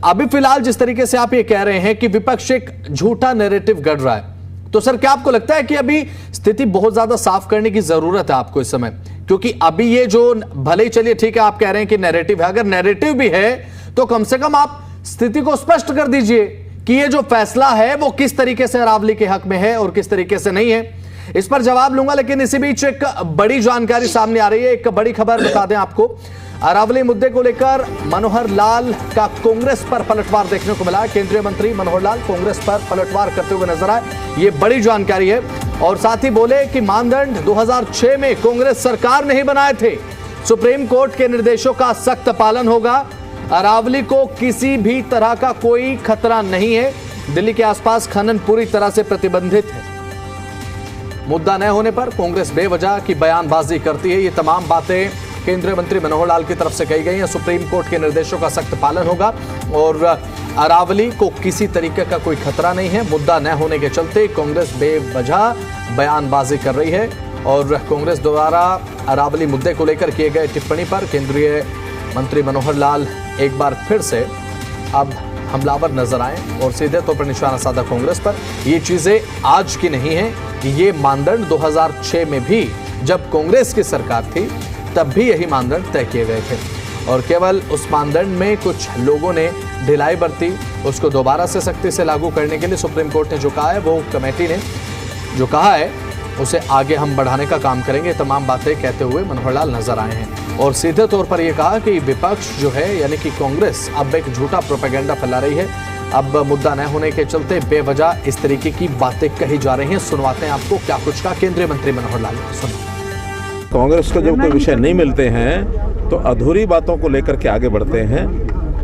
अभी फिलहाल जिस तरीके से आप ये कह रहे हैं कि विपक्ष एक झूठा नैरेटिव गढ़ रहा है, तो सर क्या आपको लगता है कि अभी स्थिति बहुत ज्यादा साफ करने की जरूरत है आपको इस समय? क्योंकि अभी ये जो, भले ही चलिए ठीक है आप कह रहे हैं कि नैरेटिव है, अगर नैरेटिव भी है तो कम से कम आप स्थिति को स्पष्ट कर दीजिए कि ये जो फैसला है वो किस तरीके से अरावली के हक में है और किस तरीके से नहीं है। इस पर जवाब लूंगा, लेकिन इसी बीच एक बड़ी जानकारी सामने आ रही है, एक बड़ी खबर बता दें आपको। अरावली मुद्दे को लेकर मनोहर लाल का कांग्रेस पर पलटवार देखने को मिला। केंद्रीय मंत्री मनोहर लाल कांग्रेस पर पलटवार करते हुए नजर आए, ये बड़ी जानकारी है। और साथ ही बोले कि मानदंड 2006 में कांग्रेस सरकार ने ही बनाए थे, सुप्रीम कोर्ट के निर्देशों का सख्त पालन होगा, अरावली को किसी भी तरह का कोई खतरा नहीं है, दिल्ली के आसपास खनन पूरी तरह से प्रतिबंधित है, मुद्दा न होने पर कांग्रेस बेवजह की बयानबाजी करती है। ये तमाम बातें केंद्रीय मंत्री मनोहर लाल की तरफ से कही गई हैं। सुप्रीम कोर्ट के निर्देशों का सख्त पालन होगा और अरावली को किसी तरीके का कोई खतरा नहीं है, मुद्दा न होने के चलते कांग्रेस बेवजह बयानबाजी कर रही है। और कांग्रेस द्वारा अरावली मुद्दे को लेकर किए गए टिप्पणी पर केंद्रीय मंत्री मनोहर लाल एक बार फिर से अब हमलावर नजर आए और सीधे तौर पर निशाना साधा कांग्रेस पर। ये चीजें आज की नहीं है, ये मानदंड 2006 में भी जब कांग्रेस की सरकार थी तब भी यही मानदंड तय किए गए थे और केवल उस मानदंड में कुछ लोगों ने ढिलाई बरती। उसको दोबारा से सख्ती से लागू करने के लिए सुप्रीम कोर्ट ने जो कहा है, वो कमेटी ने जो कहा है उसे आगे हम बढ़ाने का काम करेंगे। तमाम बातें कहते हुए मनोहर लाल नजर आए हैं और सीधे तौर पर यह कहा कि विपक्ष जो है यानी कि कांग्रेस अब एक झूठा प्रोपेगेंडा फैला रही है। अब मुद्दा न होने के चलते बेवजह इस तरीके की बातें कही जा रही हैं। सुनवाते हैं आपको क्या कुछ कहा केंद्रीय मंत्री मनोहर लाल ने। सुनिए। कांग्रेस को जब कोई विषय नहीं मिलते हैं तो अधूरी बातों को लेकर के आगे बढ़ते हैं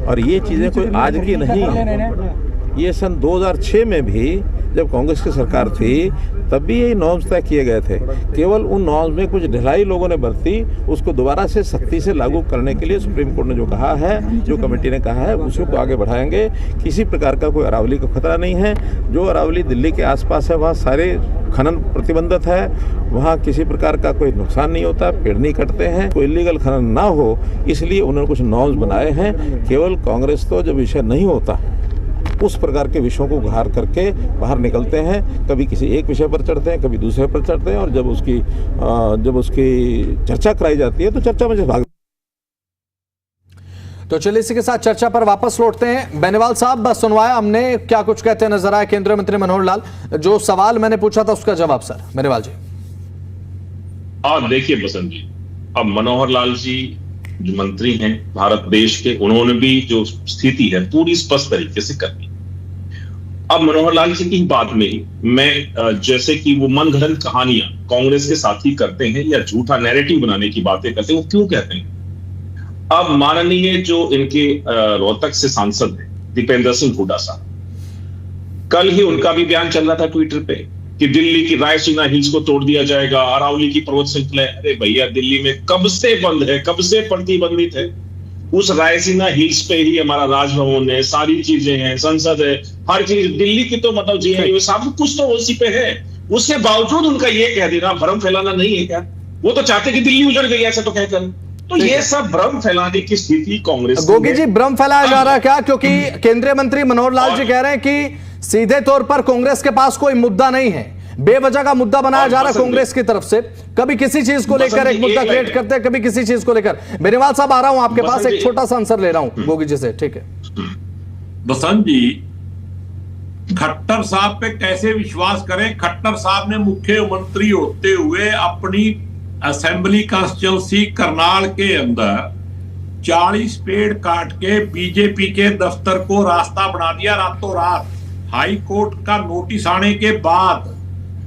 और ये चीज़ें कोई आज की नहीं है। ये सन 2006 में भी जब कांग्रेस की सरकार थी तब भी यही नॉर्म्स तय किए गए थे। केवल उन नॉर्म्स में कुछ ढिलाई लोगों ने बरती, उसको दोबारा से सख्ती से लागू करने के लिए सुप्रीम कोर्ट ने जो कहा है, जो कमेटी ने कहा है, उसको आगे बढ़ाएंगे। किसी प्रकार का कोई अरावली को खतरा नहीं है। जो अरावली दिल्ली के आसपास है वहाँ सारे खनन प्रतिबंधित है, वहाँ किसी प्रकार का कोई नुकसान नहीं होता, पेड़ नहीं कटते हैं, कोई इलीगल खनन ना हो, इसलिए उन्होंने कुछ नॉर्म्स बनाए हैं। केवल कांग्रेस तो जब विषय नहीं होता उस प्रकार के विषयों को उघार करके बाहर निकलते हैं, कभी किसी एक विषय पर चढ़ते हैं, कभी दूसरे पर चढ़ते हैं और जब उसकी चर्चा कराई जाती है तो चर्चा में भाग। तो चलिए इसी के साथ चर्चा पर वापस लौटते हैं। बेनीवाल साहब, सुनवाया हमने, क्या कुछ कहते नजर आए केंद्रीय मंत्री मनोहर लाल? जो सवाल मैंने पूछा था उसका जवाब सर बेनीवाल जी। देखिए बसंत जी, अब मनोहर लाल जी जो मंत्री हैं भारत देश के, उन्होंने भी जो स्थिति है पूरी स्पष्ट तरीके से कर दी। अब मनोहर लाल जी की बात में मैं जैसे कि वो मनगढ़ंत कहानियां कांग्रेस के साथी करते हैं या झूठा नैरेटिव बनाने की बातें करते हैं, वो क्यों कहते हैं? अब माननीय जो इनके रोहतक से सांसद हैं दीपेंद्र सिंह हुड्डा साहब, कल ही उनका भी बयान चल रहा था ट्विटर पे कि दिल्ली की रायसीना हिल्स को तोड़ दिया जाएगा, अरावली की पर्वत श्रृंखला। अरे भैया, दिल्ली में कब से बंद है, कब से प्रतिबंधित है? उस रायसीना हिल्स पे ही हमारा राजभवन है, सारी चीजें हैं, संसद है, हर चीज। दिल्ली की तो मतलब जी सब कुछ तो उसी पे है। उसके बावजूद उनका ये कह देना भ्रम फैलाना नहीं है क्या? वो तो चाहते कि दिल्ली उजड़ गई ऐसा तो कहकर। तो ये सब भ्रम फैलाने की स्थिति कांग्रेस। गोगी जी, भ्रम फैलाया जा रहा है क्या? क्योंकि केंद्रीय मंत्री मनोहर लाल जी कह रहे हैं कि सीधे तौर पर कांग्रेस के पास कोई मुद्दा नहीं है, बेवजह का मुद्दा बनाया जा रहा है कांग्रेस की तरफ से। कभी किसी चीज को लेकर एक मुद्दा क्रिएट करते हैं, कभी किसी चीज को लेकर। बेनीवाल साहब, आ रहा हूं आपके पास, एक छोटा सा आंसर ले रहा हूं गोगी जी से, ठीक है? बसंत जी, खट्टर साहब पे कैसे विश्वास करें? खट्टर साहब ने मुख्यमंत्री होते हुए अपनी असेंबली कॉन्स्टिट्यूंसी करनाल के अंदर 40 पेड़ काट के बीजेपी के दफ्तर को रास्ता बना दिया रातों रात, हाई कोर्ट का नोटिस आने के बाद।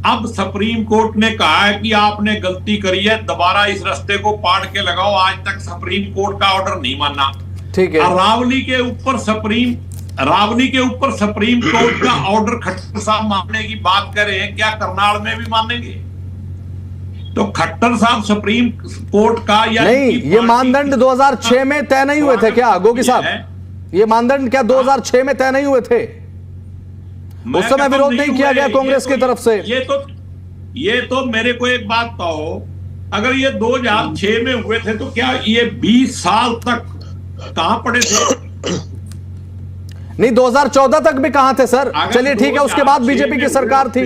अब सुप्रीम कोर्ट ने कहा है कि आपने गलती करी है, दोबारा इस रास्ते को पाड़ के लगाओ। आज तक सुप्रीम कोर्ट का ऑर्डर नहीं माना, ठीक है? रावली के ऊपर सुप्रीम कोर्ट का ऑर्डर खट्टर साहब मानने की बात कर रहे हैं, क्या करनाल में भी मानेंगे? तो खट्टर साहब सुप्रीम कोर्ट का या नहीं, ये मानदंड 2006 में तय नहीं हुए थे क्या गोगी साहब? ये मानदंड क्या 2006 में तय नहीं हुए थे? उस समय विरोध नहीं किया गया कांग्रेस की तरफ से? ये तो मेरे को एक बात कहो, अगर ये 2006 में हुए थे तो क्या ये 20 साल तक कहां पड़े थे? नहीं, 2014 तक भी कहां थे सर? चलिए ठीक है, उसके बाद बीजेपी की सरकार थी।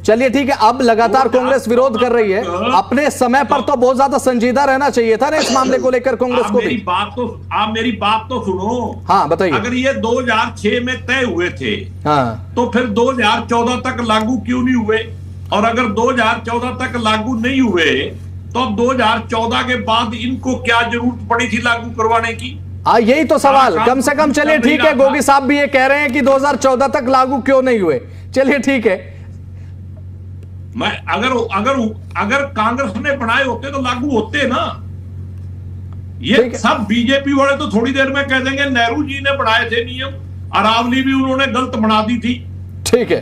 चलिए ठीक है, अब लगातार कांग्रेस विरोध कर रही है। अपने समय पर तो बहुत ज्यादा संजीदा रहना चाहिए था ना इस मामले को लेकर कांग्रेस को भी। आप मेरी बात तो सुनो। हाँ बताइए। अगर ये 2006 में तय हुए थे, हाँ, तो फिर 2014 तक लागू क्यों नहीं हुए? और अगर 2014 तक लागू नहीं हुए तो अब 2014 के बाद इनको क्या जरूरत पड़ी थी लागू करवाने की? यही तो सवाल। कम से कम चलिए ठीक है, गोगी साहब भी ये कह रहे हैं कि 2014 तक लागू क्यों नहीं हुए। चलिए ठीक है, मैं अगर कांग्रेस ने बनाए होते तो लागू होते ना। ये सब बीजेपी वाले तो थोड़ी देर में कह देंगे नेहरू जी ने बनाए थे नियम, अरावली भी उन्होंने गलत बना दी थी। ठीक है,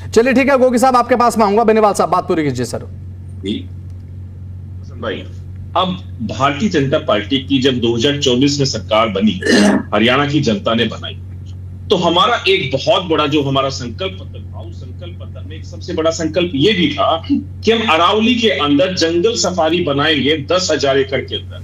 चलिए ठीक है, गोगी साहब आपके पास में आऊंगा। बेनीवाल साहब बात पूरी कीजिए सर। भाई, अब भारतीय जनता पार्टी की जब 2024 में सरकार बनी, हरियाणा की जनता ने बनाई, तो हमारा एक बहुत बड़ा जो हमारा संकल्प पत्र था, उस संकल्प पत्र में एक सबसे बड़ा संकल्प ये भी था कि हम अरावली के अंदर जंगल सफारी बनाएंगे 10,000 एकड़ के अंदर।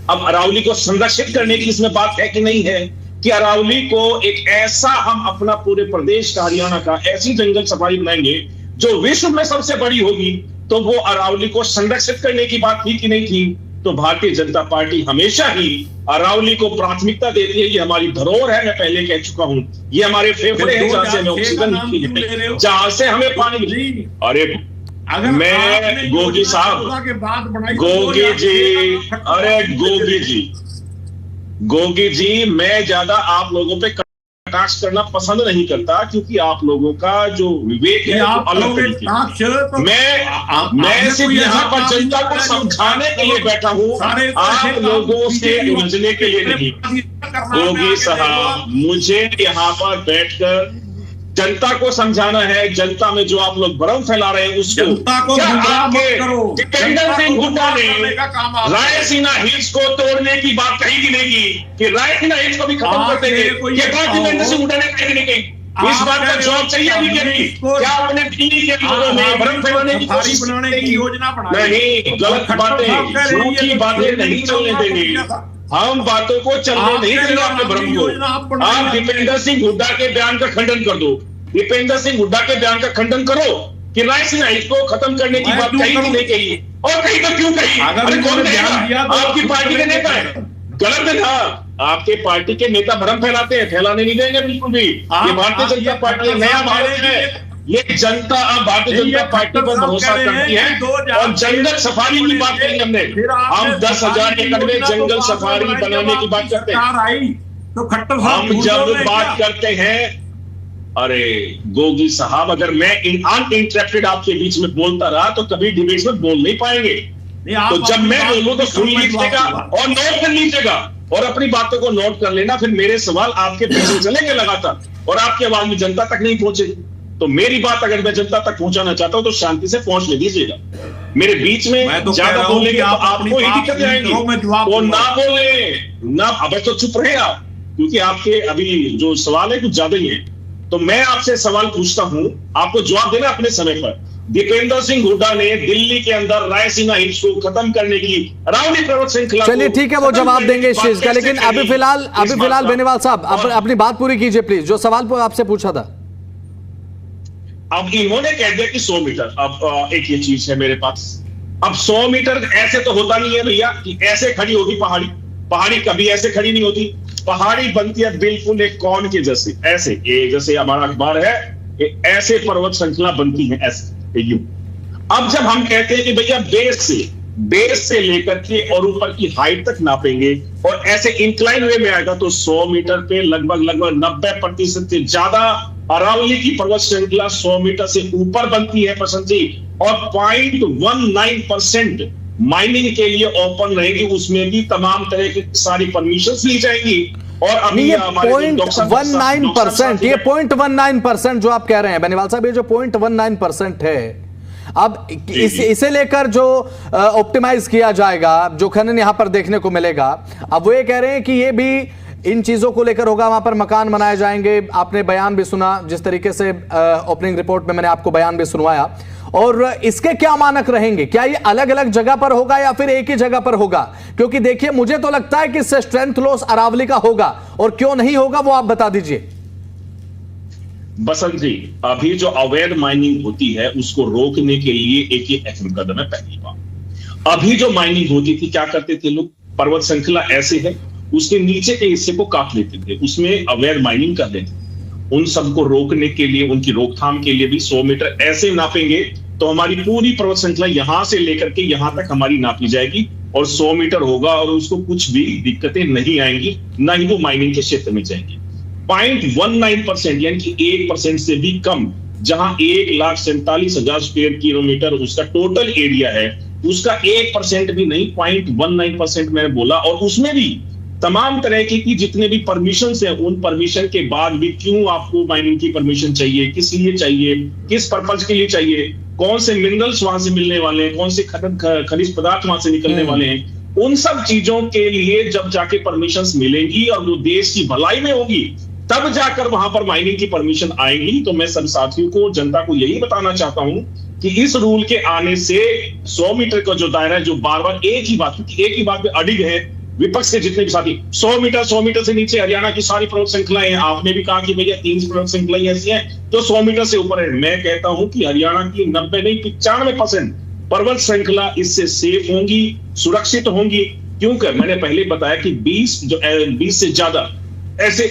अब अरावली को संरक्षित करने की इसमें बात है कि नहीं है कि अरावली को एक ऐसा हम अपना पूरे प्रदेश का, हरियाणा का ऐसी जंगल सफारी बनाएंगे जो विश्व में सबसे बड़ी होगी। तो वो अरावली को संरक्षित करने की बात थी कि नहीं थी? तो भारतीय जनता पार्टी हमेशा ही अरावली को प्राथमिकता देती है। ये हमारी धरोहर है, मैं पहले कह चुका हूं। ये हमारे फेफड़े हैं जहां से हमें ऑक्सीजन मिलती है, जहां से हमें पानी मिलती है। अरे मैं गोगी साहब, गोगी जी, अरे गोगी जी, मैं ज्यादा आप लोगों पे कटाक्ष करना पसंद नहीं करता, क्योंकि आप लोगों का जो विवेक है वो अलग तरीके। मैं सिर्फ यहाँ पर जनता को समझाने के लिए बैठा हूँ, आप लोगों से उलझने के लिए नहीं। गोगी साहब, मुझे यहाँ पर बैठकर जनता को समझाना है। जनता में जो आप लोग भ्रम फैला रहे हैं उसको, क्या आपके दीपेंद्र सिंह हुड्डा ने रायसीना हिल्स को तोड़ने की बात कही कि नहीं की, कि रायसीना हिल्स को भी खत्म कर देंगे? ये बात दीपेंद्र सिंह हुड्डा ने कही नहीं कही? इस बात का जवाब चाहिए बीजेपी। क्या अपने पीढ़ी के लोगों में भ्रम फैलाने की कोशिश बनाने की योजना नहीं? गलत बातें, झूठी बातें नहीं चलने देंगे। हम बातों को चलने नहीं देंगे। आपके भ्रम को आप दीपेंद्र सिंह हुड्डा के बयान का खंडन कर दो। दीपेंद्र सिंह हुड्डा के बयान का खंडन करो कि रायसीना हिल्स को खत्म करने की बात कही कि नहीं कही, और कहीं तो क्यों कही? अरे कौन कहेगा? आपकी पार्टी के नेता है। गलत है ना? आपके पार्टी के नेता भ्रम फैलाते हैं, फैलाने नहीं देंगे बिल्कुल भी। ये भारतीय जनता पार्टी नया भारत है। ये जनता अब भारतीय जनता पार्टी पर भरोसा करती है। और जंगल सफारी की बात कही हमने, हम 10,000 एकड़ में जंगल सफारी बनाने की बात करते हैं। हम जब बात करते हैं, अरे गोगी साहब, अगर मैं अनइंटरप्टेड आपके बीच में बोलता रहा तो कभी डिबेट्स में बोल नहीं पाएंगे। तो जब मैं बोलूं तो सुन लीजिएगा और नोट कर लीजिएगा। और अपनी बातों को नोट कर लेना, फिर मेरे सवाल आपके पीछे चलेंगे लगातार और आपकी आवाज में जनता तक नहीं पहुंचे। तो मेरी बात अगर मैं जनता तक पहुंचाना चाहता हूं तो शांति से पहुंच ले दीजिएगा। मेरे बीच में तो ज्यादा बोलेंगे तो आपको ही दिक्कत आएगी। वो ना बोले ना, अब तो चुप रहे आप, क्योंकि आपके अभी जो सवाल है कुछ ज्यादा ही है। तो मैं आपसे सवाल पूछता हूं, आपको जवाब देना अपने समय पर। दीपेंद्र सिंह हुड्डा ने दिल्ली के अंदर रायसीना हिल्स को खत्म करने की अरावली पर्वत श्रृंखला, चलिए ठीक है, वो जवाब देंगे इस चीज का, लेकिन अभी फिलहाल बेनीवाल साहब अपनी बात पूरी कीजिए प्लीज, जो सवाल आपसे पूछा था। अब इन्होंने कह दिया कि 100 मीटर। अब एक ये चीज है मेरे पास, अब 100 मीटर ऐसे तो होता नहीं है भैया कि ऐसे खड़ी होगी पहाड़ी कभी ऐसे खड़ी नहीं होती। पहाड़ी बनती है बिल्कुल एक कौन के जैसे, ऐसे ये जैसे हमारा अखबार है, ऐसे पर्वत श्रृंखला बनती है ऐसे यूं। अब जब हम कहते हैं कि भैया बेस से लेकर के और ऊपर की हाइट तक नापेंगे और ऐसे इंक्लाइन वे में आएगा तो 100 मीटर पे लगभग 90% से ज्यादा अरावली की पर्वत श्रृंखला 100 मीटर से ऊपर बनती है प्रशांत जी। और 0.19% माइनिंग के लिए ओपन रहेगी, उसमें भी तमाम तरह की सारी परमिशंस ली जाएंगी। और अभी ये 0.19%, ये 0.19% जो आप कह रहे हैं बेनीवाल साहब, ये जो 0.19% है, अब इसे लेकर जो ऑप्टिमाइज किया जाएगा, जो खनन यहां पर देखने को मिलेगा, अब वो ये कह रहे हैं कि ये भी इन चीजों को लेकर होगा, वहां पर मकान बनाए जाएंगे। आपने बयान भी सुना, जिस तरीके से ओपनिंग रिपोर्ट में मैंने आपको बयान भी सुनवाया, और इसके क्या मानक रहेंगे? क्या ये अलग अलग जगह पर होगा या फिर एक ही जगह पर होगा? क्योंकि देखिए, मुझे तो लगता है कि इससे स्ट्रेंथ लॉस अरावली का होगा, और क्यों नहीं होगा वो आप बता दीजिए। बसंत जी, अभी जो अवैध माइनिंग होती है उसको रोकने के लिए एक ही अहम कदम है। पहली बात, अभी जो माइनिंग होती थी क्या करते थे लोग, पर्वत श्रृंखला ऐसे है, उसके नीचे के हिस्से को काट लेते थे, उसमें अवैध माइनिंग कर लेते थे। उन सबको रोकने के लिए, उनकी रोकथाम के लिए भी 100 मीटर ऐसे नापेंगे तो हमारी पूरी पर्वत श्रृंखला यहां से लेकर के यहां तक हमारी नापी जाएगी और 100 मीटर होगा और उसको कुछ भी दिक्कतें नहीं आएंगी, ना ही वो माइनिंग के क्षेत्र में जाएंगे। 0.19% यानी कि 1% से भी कम, जहां 1,47,000 स्क्वायर किलोमीटर उसका टोटल एरिया है, उसका 1% भी नहीं, 0.19% मैंने बोला। और उसमें भी तमाम तरह की जितने भी परमिशन है, उन परमिशन के बाद भी क्यों आपको माइनिंग की परमिशन चाहिए, किस लिए चाहिए, किस पर्पज के लिए चाहिए, कौन से मिनरल्स वहां से मिलने वाले हैं, कौन से खनिज पदार्थ वहां से निकलने वाले हैं, उन सब चीजों के लिए जब जाके परमिशंस मिलेंगी और वो देश की भलाई में होगी, तब जाकर वहां पर माइनिंग की परमिशन आएगी। तो मैं सब साथियों को, जनता को यही बताना चाहता हूं कि इस रूल के आने से 100 मीटर का जो दायरा है, जो बार बार एक ही बात पे अडिग है विपक्ष के जितने भी साथी, 100 मीटर से नीचे हरियाणा की सारी पर्वत श्रृंखलाएं हैं। आपने भी कहा कि भैया 3 पर्वत श्रृंखलाएं ऐसी हैं जो 100 मीटर से ऊपर है। मैं कहता हूं कि हरियाणा की 90 नहीं 95% पर्वत श्रृंखला इससे सेफ होंगी, सुरक्षित होंगी। क्योंकि मैंने पहले बताया कि 20 से ज्यादा ऐसे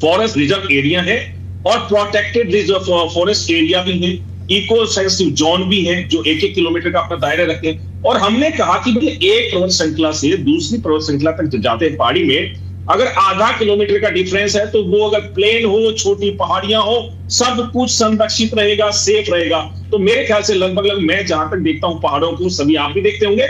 फॉरेस्ट रिजर्व एरिया है और प्रोटेक्टेड रिजर्व फॉरेस्ट एरिया भी है, इको सेंसिटिव जोन भी है जो 1-1 किलोमीटर का अपना दायरा रखते हैं। और हमने कहा कि भाई एक पर्वत श्रृंखला से दूसरी पर्वत श्रृंखला तक जाते हैं पहाड़ी में, अगर आधा किलोमीटर का डिफरेंस है तो वो अगर प्लेन हो, छोटी पहाड़ियां हो, सब कुछ संरक्षित रहेगा, सेफ रहेगा। तो मेरे ख्याल से लगभग मैं जहां तक देखता हूं पहाड़ों को, सभी आप भी देखते होंगे,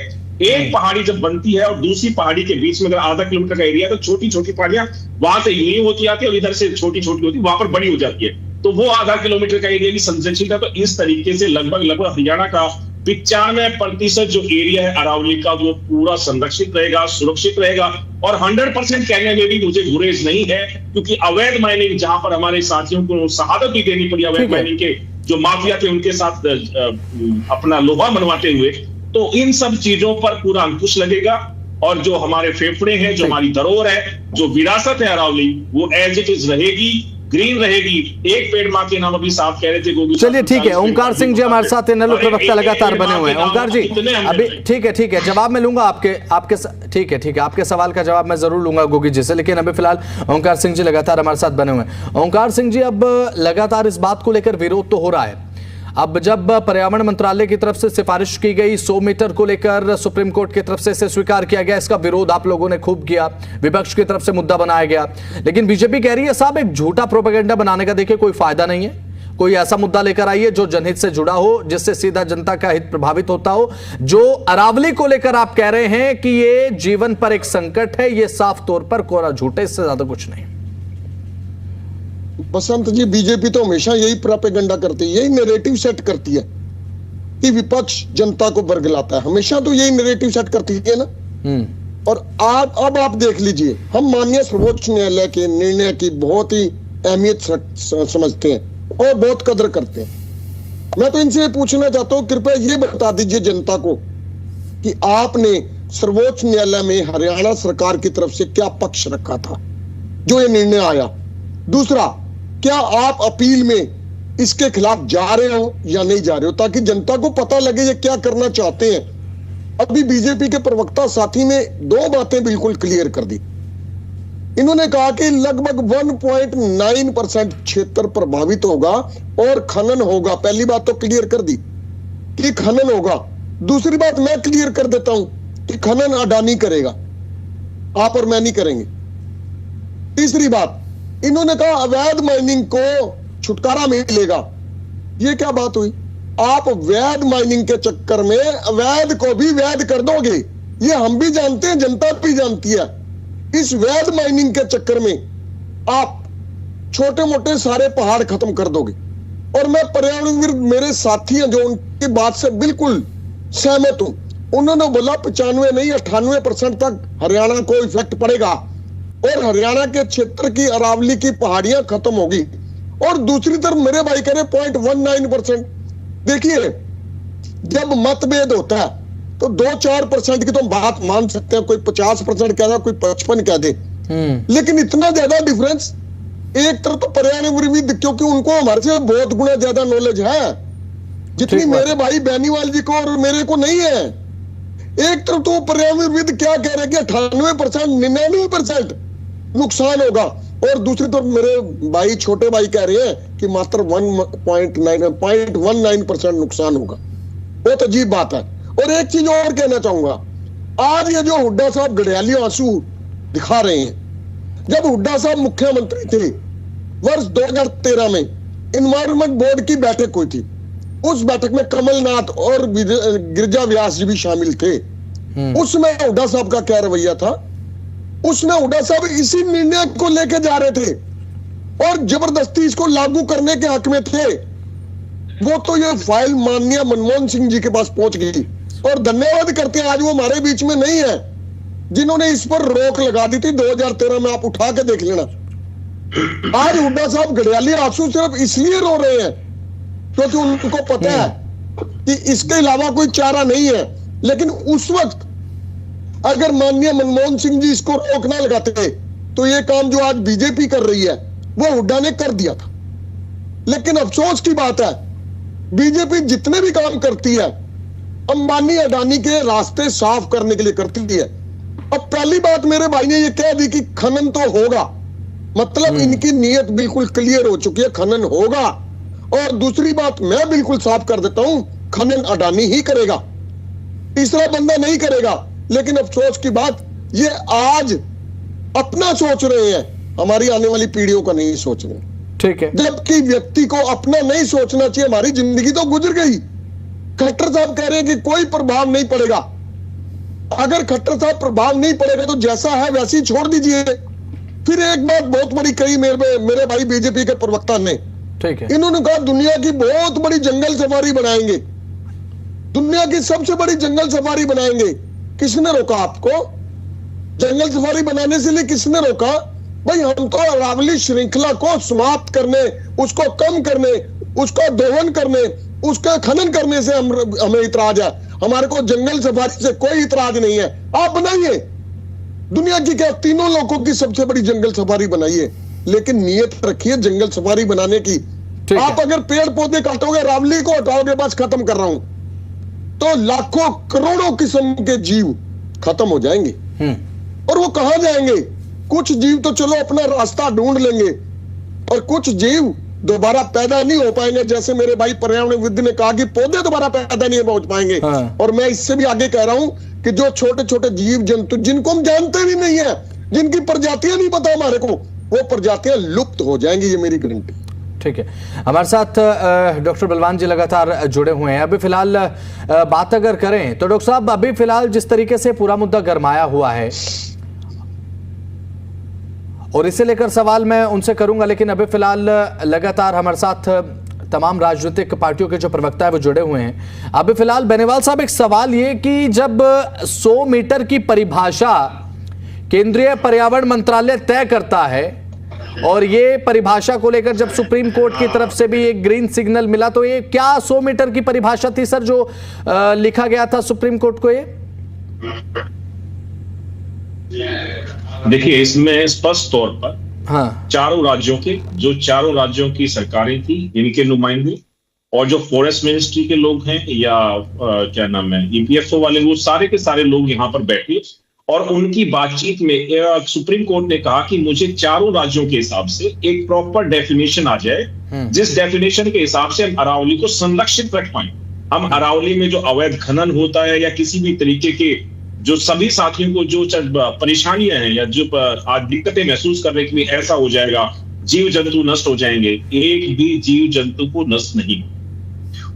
एक पहाड़ी जब बनती है और दूसरी पहाड़ी के बीच में अगर आधा किलोमीटर का एरिया, तो छोटी छोटी पहाड़ियां वहां से यूं होती आती है और इधर से छोटी छोटी होती, वहां पर बड़ी हो जाती है, तो वो आधा किलोमीटर का एरिया भी संरक्षित है। तो इस तरीके से लगभग हरियाणा का 95% जो एरिया है अरावली का, वो पूरा संरक्षित रहेगा, सुरक्षित रहेगा। और 100% कहने में भी मुझे गुरेज नहीं है, क्योंकि अवैध माइनिंग जहां पर हमारे साथियों को शहादत भी देनी पड़ी अवैध माइनिंग के जो माफिया थे उनके साथ अपना लोहा मनवाते हुए, तो इन सब चीजों पर पूरा अंकुश लगेगा। और जो हमारे फेफड़े हैं, जो हमारी धरोहर है, जो विरासत है अरावली, वो एज इट इज रहेगी, ग्रीन रहेगी। एक पेड़ मां के नाम अभी साफ कह रहे थे गोगी। चलिए ठीक है, ओंकार सिंह जी हमारे साथ नेलो प्रवक्ता लगातार बने हुए हैं। ओंकार जी अभी ठीक है, जवाब मैं लूंगा आपके ठीक है, आपके सवाल का जवाब मैं जरूर लूंगा गोगी जी से, लेकिन अभी फिलहाल ओंकार सिंह जी लगातार हमारे साथ बने हुए हैं। ओंकार सिंह जी, अब लगातार इस बात को लेकर विरोध तो हो रहा है। अब जब पर्यावरण मंत्रालय की तरफ से सिफारिश की गई 100 मीटर को लेकर, सुप्रीम कोर्ट की तरफ से इसे स्वीकार किया गया, इसका विरोध आप लोगों ने खूब किया, विपक्ष की तरफ से मुद्दा बनाया गया, लेकिन बीजेपी कह रही है साहब एक झूठा प्रोपेगेंडा बनाने का देखिए कोई फायदा नहीं है, कोई ऐसा मुद्दा लेकर आइए जो जनहित से जुड़ा हो, जिससे सीधा जनता का हित प्रभावित होता हो। जो अरावली को लेकर आप कह रहे हैं कि ये जीवन पर एक संकट है, ये साफ तौर पर कोरा झूठ है, इससे ज्यादा कुछ नहीं। बसंत जी, बीजेपी तो हमेशा यही प्रोपेगेंडा करती है, यही नैरेटिव सेट करती है कि विपक्ष जनता को बरगलाता है। हमेशा तो यही नैरेटिव सेट करती है ना। और अब आप देख लीजिए, हम माननीय सर्वोच्च न्यायालय के निर्णय की बहुत ही अहमियत समझते हैं और बहुत कदर करते हैं। मैं तो इनसे पूछना चाहता हूं, कृपया ये बता दीजिए जनता को कि आपने सर्वोच्च न्यायालय में हरियाणा सरकार की तरफ से क्या पक्ष रखा था जो ये निर्णय आया। दूसरा, क्या आप अपील में इसके खिलाफ जा रहे हो या नहीं जा रहे हो, ताकि जनता को पता लगे ये क्या करना चाहते हैं। अभी बीजेपी के प्रवक्ता साथी ने 2 बातें बिल्कुल क्लियर कर दी। इन्होंने कहा कि लगभग 1.9% क्षेत्र प्रभावित होगा और खनन होगा। पहली बात तो क्लियर कर दी कि खनन होगा। दूसरी बात मैं क्लियर कर देता हूं कि खनन अडानी करेगा, आप और मैं नहीं करेंगे। तीसरी बात, इन्होंने कहा अवैध माइनिंग को छुटकारा मिलेगा। ये क्या बात हुई? आप वैध माइनिंग के चक्कर में अवैध को भी वैध कर दोगे, ये हम भी जानते हैं, जनता भी जानती है। इस वैध माइनिंग के चक्कर में आप छोटे मोटे सारे पहाड़ खत्म कर दोगे। और मैं पर्यावरण विरुद्ध मेरे साथी हैं जो उनकी बात से बिल्कुल सहमत हूं। उन्होंने बोला 95 नहीं 98% तक हरियाणा को इफेक्ट पड़ेगा और हरियाणा के क्षेत्र की अरावली की पहाड़ियां खत्म होगी। और दूसरी तरफ मेरे भाई कह रहे 0.19%। देखिए, जब मतभेद होता है तो 2-4% की तो बात मान सकते हैं, कोई 50% कह रहा, कोई 55 कह दे, लेकिन इतना ज्यादा डिफरेंस। एक तरफ तो पर्यावरण विद, क्योंकि उनको हमारे से बहुत गुना ज्यादा नॉलेज है जितनी मेरे भाई बेनीवाल जी को और मेरे को नहीं है। एक तरफ तो पर्यावरण विद क्या कह रहे हैं कि 98%, 99% नुकसान होगा, और दूसरी तरफ मेरे भाई छोटे भाई कह रहे हैं कि मात्र 0.19% नुकसान होगा। बहुत अजीब बात है। और एक चीज और कहना चाहूंगा, आज ये जो हुड्डा साहब घड़ियाली आंसू दिखा रहे हैं, जब हुड्डा साहब मुख्यमंत्री थे वर्ष 2013 में एनवायरमेंट बोर्ड की बैठक हुई थी। उस बैठक में कमलनाथ और गिरिजा व्यास जी भी शामिल थे। उसमें हुड्डा साहब का क्या रवैया था? उसमें हुड्डा साहब इसी निर्णय को लेके जा रहे थे और जबरदस्ती इसको लागू करने के हक में थे। वो तो ये फाइल माननीय मनमोहन सिंह जी के पास पहुंच गई और धन्यवाद करते हैं, आज वो हमारे बीच में नहीं है, जिन्होंने इस पर रोक लगा दी थी 2013 में। आप उठा के देख लेना। आज हुड्डा साहब घड़ियाली आंसू सिर्फ इसलिए रो रहे हैं क्योंकि उनको पता है कि इसके अलावा कोई चारा नहीं है। लेकिन उस वक्त अगर माननीय मनमोहन सिंह जी इसको रोक ना लगाते तो ये काम जो आज बीजेपी कर रही है वो हुड्डा ने कर दिया था। लेकिन अफसोस की बात है, बीजेपी जितने भी काम करती है अंबानी अडानी के रास्ते साफ करने के लिए करती है। अब पहली बात मेरे भाई ने ये कह दी कि खनन तो होगा, मतलब इनकी नीयत बिल्कुल क्लियर हो चुकी है, खनन होगा। और दूसरी बात मैं बिल्कुल साफ कर देता हूं, खनन अडानी ही करेगा, तीसरा बंदा नहीं करेगा। लेकिन अफसोस की बात, ये आज अपना सोच रहे हैं, हमारी आने वाली पीढ़ियों का नहीं सोच रहे। ठीक है, जबकि व्यक्ति को अपना नहीं सोचना चाहिए। हमारी जिंदगी तो गुजर गई। खट्टर साहब कह रहे हैं कि कोई प्रभाव नहीं पड़ेगा। अगर खट्टर साहब प्रभाव नहीं पड़ेगा तो जैसा है वैसे ही छोड़ दीजिए। फिर एक बात बहुत बड़ी कही मेरे भाई बीजेपी के प्रवक्ता ने, ठीक है, इन्होंने कहा दुनिया की बहुत बड़ी जंगल सफारी बनाएंगे, दुनिया की सबसे बड़ी जंगल सफारी बनाएंगे। किसने रोका आपको जंगल सफारी बनाने से? लिए किसने रोका? भाई हम तो अरावली श्रृंखला को समाप्त करने, उसको कम करने, उसका दोहन करने, उसका खनन करने से हमें इतराज है। हमारे को जंगल सफारी से कोई इतराज नहीं है। आप बनाइए, दुनिया की क्या 3 लोगों की सबसे बड़ी जंगल सफारी बनाइए, लेकिन नियत रखिए जंगल सफारी बनाने की। आप अगर पेड़ पौधे काटोगे, अरावली को हटाओगे, बस खत्म कर रहा हूं, तो लाखों करोड़ों किस्म के जीव खत्म हो जाएंगे। और वो कहां जाएंगे? कुछ जीव तो चलो अपना रास्ता ढूंढ लेंगे और कुछ जीव दोबारा पैदा नहीं हो पाएंगे। जैसे मेरे भाई पर्यावरणविद ने कहा कि पौधे दोबारा पैदा नहीं पहुंच पाएंगे। और मैं इससे भी आगे कह रहा हूं कि जो छोटे छोटे जीव जंतु जिनको हम जानते भी नहीं है, जिनकी प्रजातियां नहीं पता हमारे को, वो प्रजातियां लुप्त हो जाएंगी। ये मेरी गारंटी। ठीक है, हमारे साथ डॉक्टर बलवान जी लगातार जुड़े हुए हैं। अभी फिलहाल बात अगर करें तो डॉक्टर साहब, अभी फिलहाल जिस तरीके से पूरा मुद्दा गरमाया हुआ है और इसे लेकर सवाल मैं उनसे करूंगा, लेकिन अभी फिलहाल लगातार हमारे साथ तमाम राजनीतिक पार्टियों के जो प्रवक्ता है वो जुड़े हुए हैं। अभी फिलहाल बेनीवाल साहब, एक सवाल ये कि जब 100 मीटर की परिभाषा केंद्रीय पर्यावरण मंत्रालय तय करता है और ये परिभाषा को लेकर जब सुप्रीम कोर्ट की तरफ से भी एक ग्रीन सिग्नल मिला, तो ये क्या 100 मीटर की परिभाषा थी सर जो लिखा गया था सुप्रीम कोर्ट को? ये देखिए, इसमें स्पष्ट तौर पर हाँ, चारों राज्यों की सरकारें थी, इनके नुमाइंदे और जो फॉरेस्ट मिनिस्ट्री के लोग हैं या क्या नाम है ईपीएफओ वाले, वो सारे के सारे लोग यहाँ पर बैठे और उनकी बातचीत में सुप्रीम कोर्ट ने कहा कि मुझे चारों राज्यों के हिसाब से एक प्रॉपर डेफिनेशन आ जाए, जिस डेफिनेशन के हिसाब से हम अरावली को संरक्षित रख पाए। हम अरावली में जो अवैध खनन होता है या किसी भी तरीके के जो सभी साथियों को जो परेशानियां हैं या जो आज दिक्कतें महसूस कर रहे कि ऐसा हो जाएगा, जीव जंतु नष्ट हो जाएंगे, एक भी जीव जंतु को नष्ट नहीं।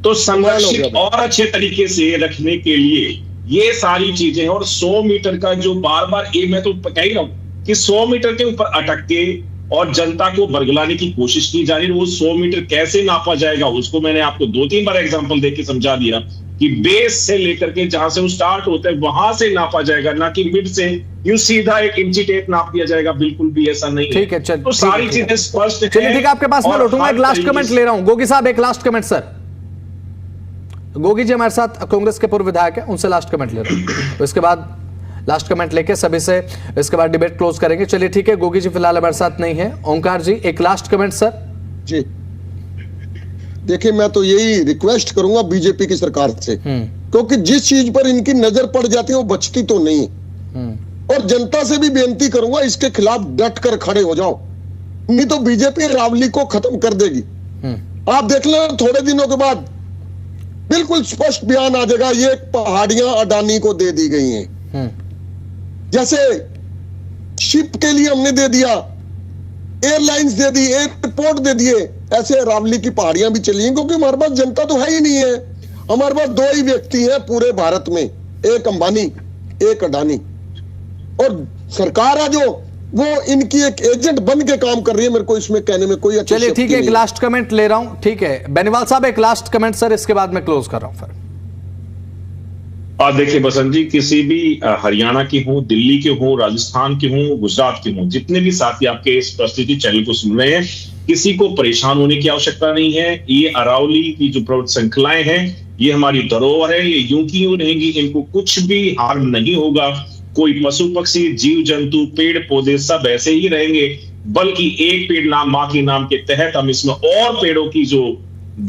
तो संरक्षित और अच्छे तरीके से रखने के लिए ये सारी चीजें, और 100 मीटर का जो बार बार मैं तो कह ही रहा हूं कि 100 मीटर के ऊपर अटक के और जनता को बरगलाने की कोशिश की जा रही है। वो 100 मीटर कैसे नापा जाएगा उसको मैंने आपको 2-3 बार एग्जांपल देके समझा दिया कि बेस से लेकर के जहां से वो स्टार्ट होता है वहां से नापा जाएगा, ना कि मिड से यूं सीधा एक इंची टेप नाप दिया जाएगा। बिल्कुल भी ऐसा नहीं है। ठीक है, चल, तो सारी चीजें स्पष्ट है। चलिए ठीक है, आपके पास मैं लौटूंगा। एक लास्ट कमेंट ले रहा हूं, गोगी साहब एक लास्ट कमेंट। सर गोगी जी हमारे साथ कांग्रेस के पूर्व विधायक है, उनसे लास्ट कमेंट ले रहा हूं, तो इसके बाद लास्ट कमेंट लेके सभी से इसके बाद डिबेट क्लोज करेंगे। चलिए ठीक है, गोगी जी फिलहाल हमारे साथ नहीं है। ओंकार जी एक लास्ट कमेंट सर। जी देखिए, मैं तो यही रिक्वेस्ट करूंगा बीजेपी की सरकार से, क्योंकि जिस चीज पर इनकी नजर पड़ जाती है वो बचती तो नहीं। और जनता से भी बेनती करूंगा, इसके खिलाफ डट कर खड़े हो जाओ, नहीं तो बीजेपी अरावली को खत्म कर देगी। आप देख लेना, थोड़े दिनों के बाद बिल्कुल स्पष्ट बयान आ जाएगा, ये पहाड़ियां अडानी को दे दी गई हैं। जैसे शिप के लिए हमने दे दिया, एयरलाइंस दे दी, एयरपोर्ट दे दिए, ऐसे अरावली की पहाड़ियां भी चली हैं, क्योंकि हमारे पास जनता तो है ही नहीं है। हमारे पास 2 ही व्यक्ति हैं पूरे भारत में, एक अंबानी एक अडानी, और सरकार है जो वो इनकी एक एजेंट बन के काम कर रही है। मेरे को इसमें कहने में कोई अच्छी चलिए ठीक है, एक लास्ट कमेंट ले रहा हूं। ठीक है बेनीवाल साहब एक लास्ट कमेंट सर, इसके बाद मैं क्लोज कर रहा हूं फिर। देखिए बसंत जी, किसी भी हरियाणा के हो, दिल्ली के हो, राजस्थान के हो, गुजरात के हो, जितने भी साथी आपके इस प्रस्तुति चैनल को सुन रहे हैं, किसी को परेशान होने की आवश्यकता नहीं है। ये अरावली की जो पर्वत श्रृंखलाएं हैं, ये हमारी धरोहर है, ये यूं की यूं रहेंगी, इनको कुछ भी हार्म नहीं होगा। कोई पशु पक्षी, जीव जंतु, पेड़ पौधे सब ऐसे ही रहेंगे, बल्कि एक पेड़ नाम मां के नाम के तहत हम इसमें और पेड़ों की जो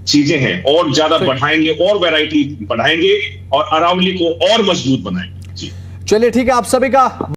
चीजें हैं और ज्यादा बढ़ाएंगे और वैरायटी बढ़ाएंगे और अरावली को और मजबूत बनाएंगे। चलिए ठीक है, आप सभी का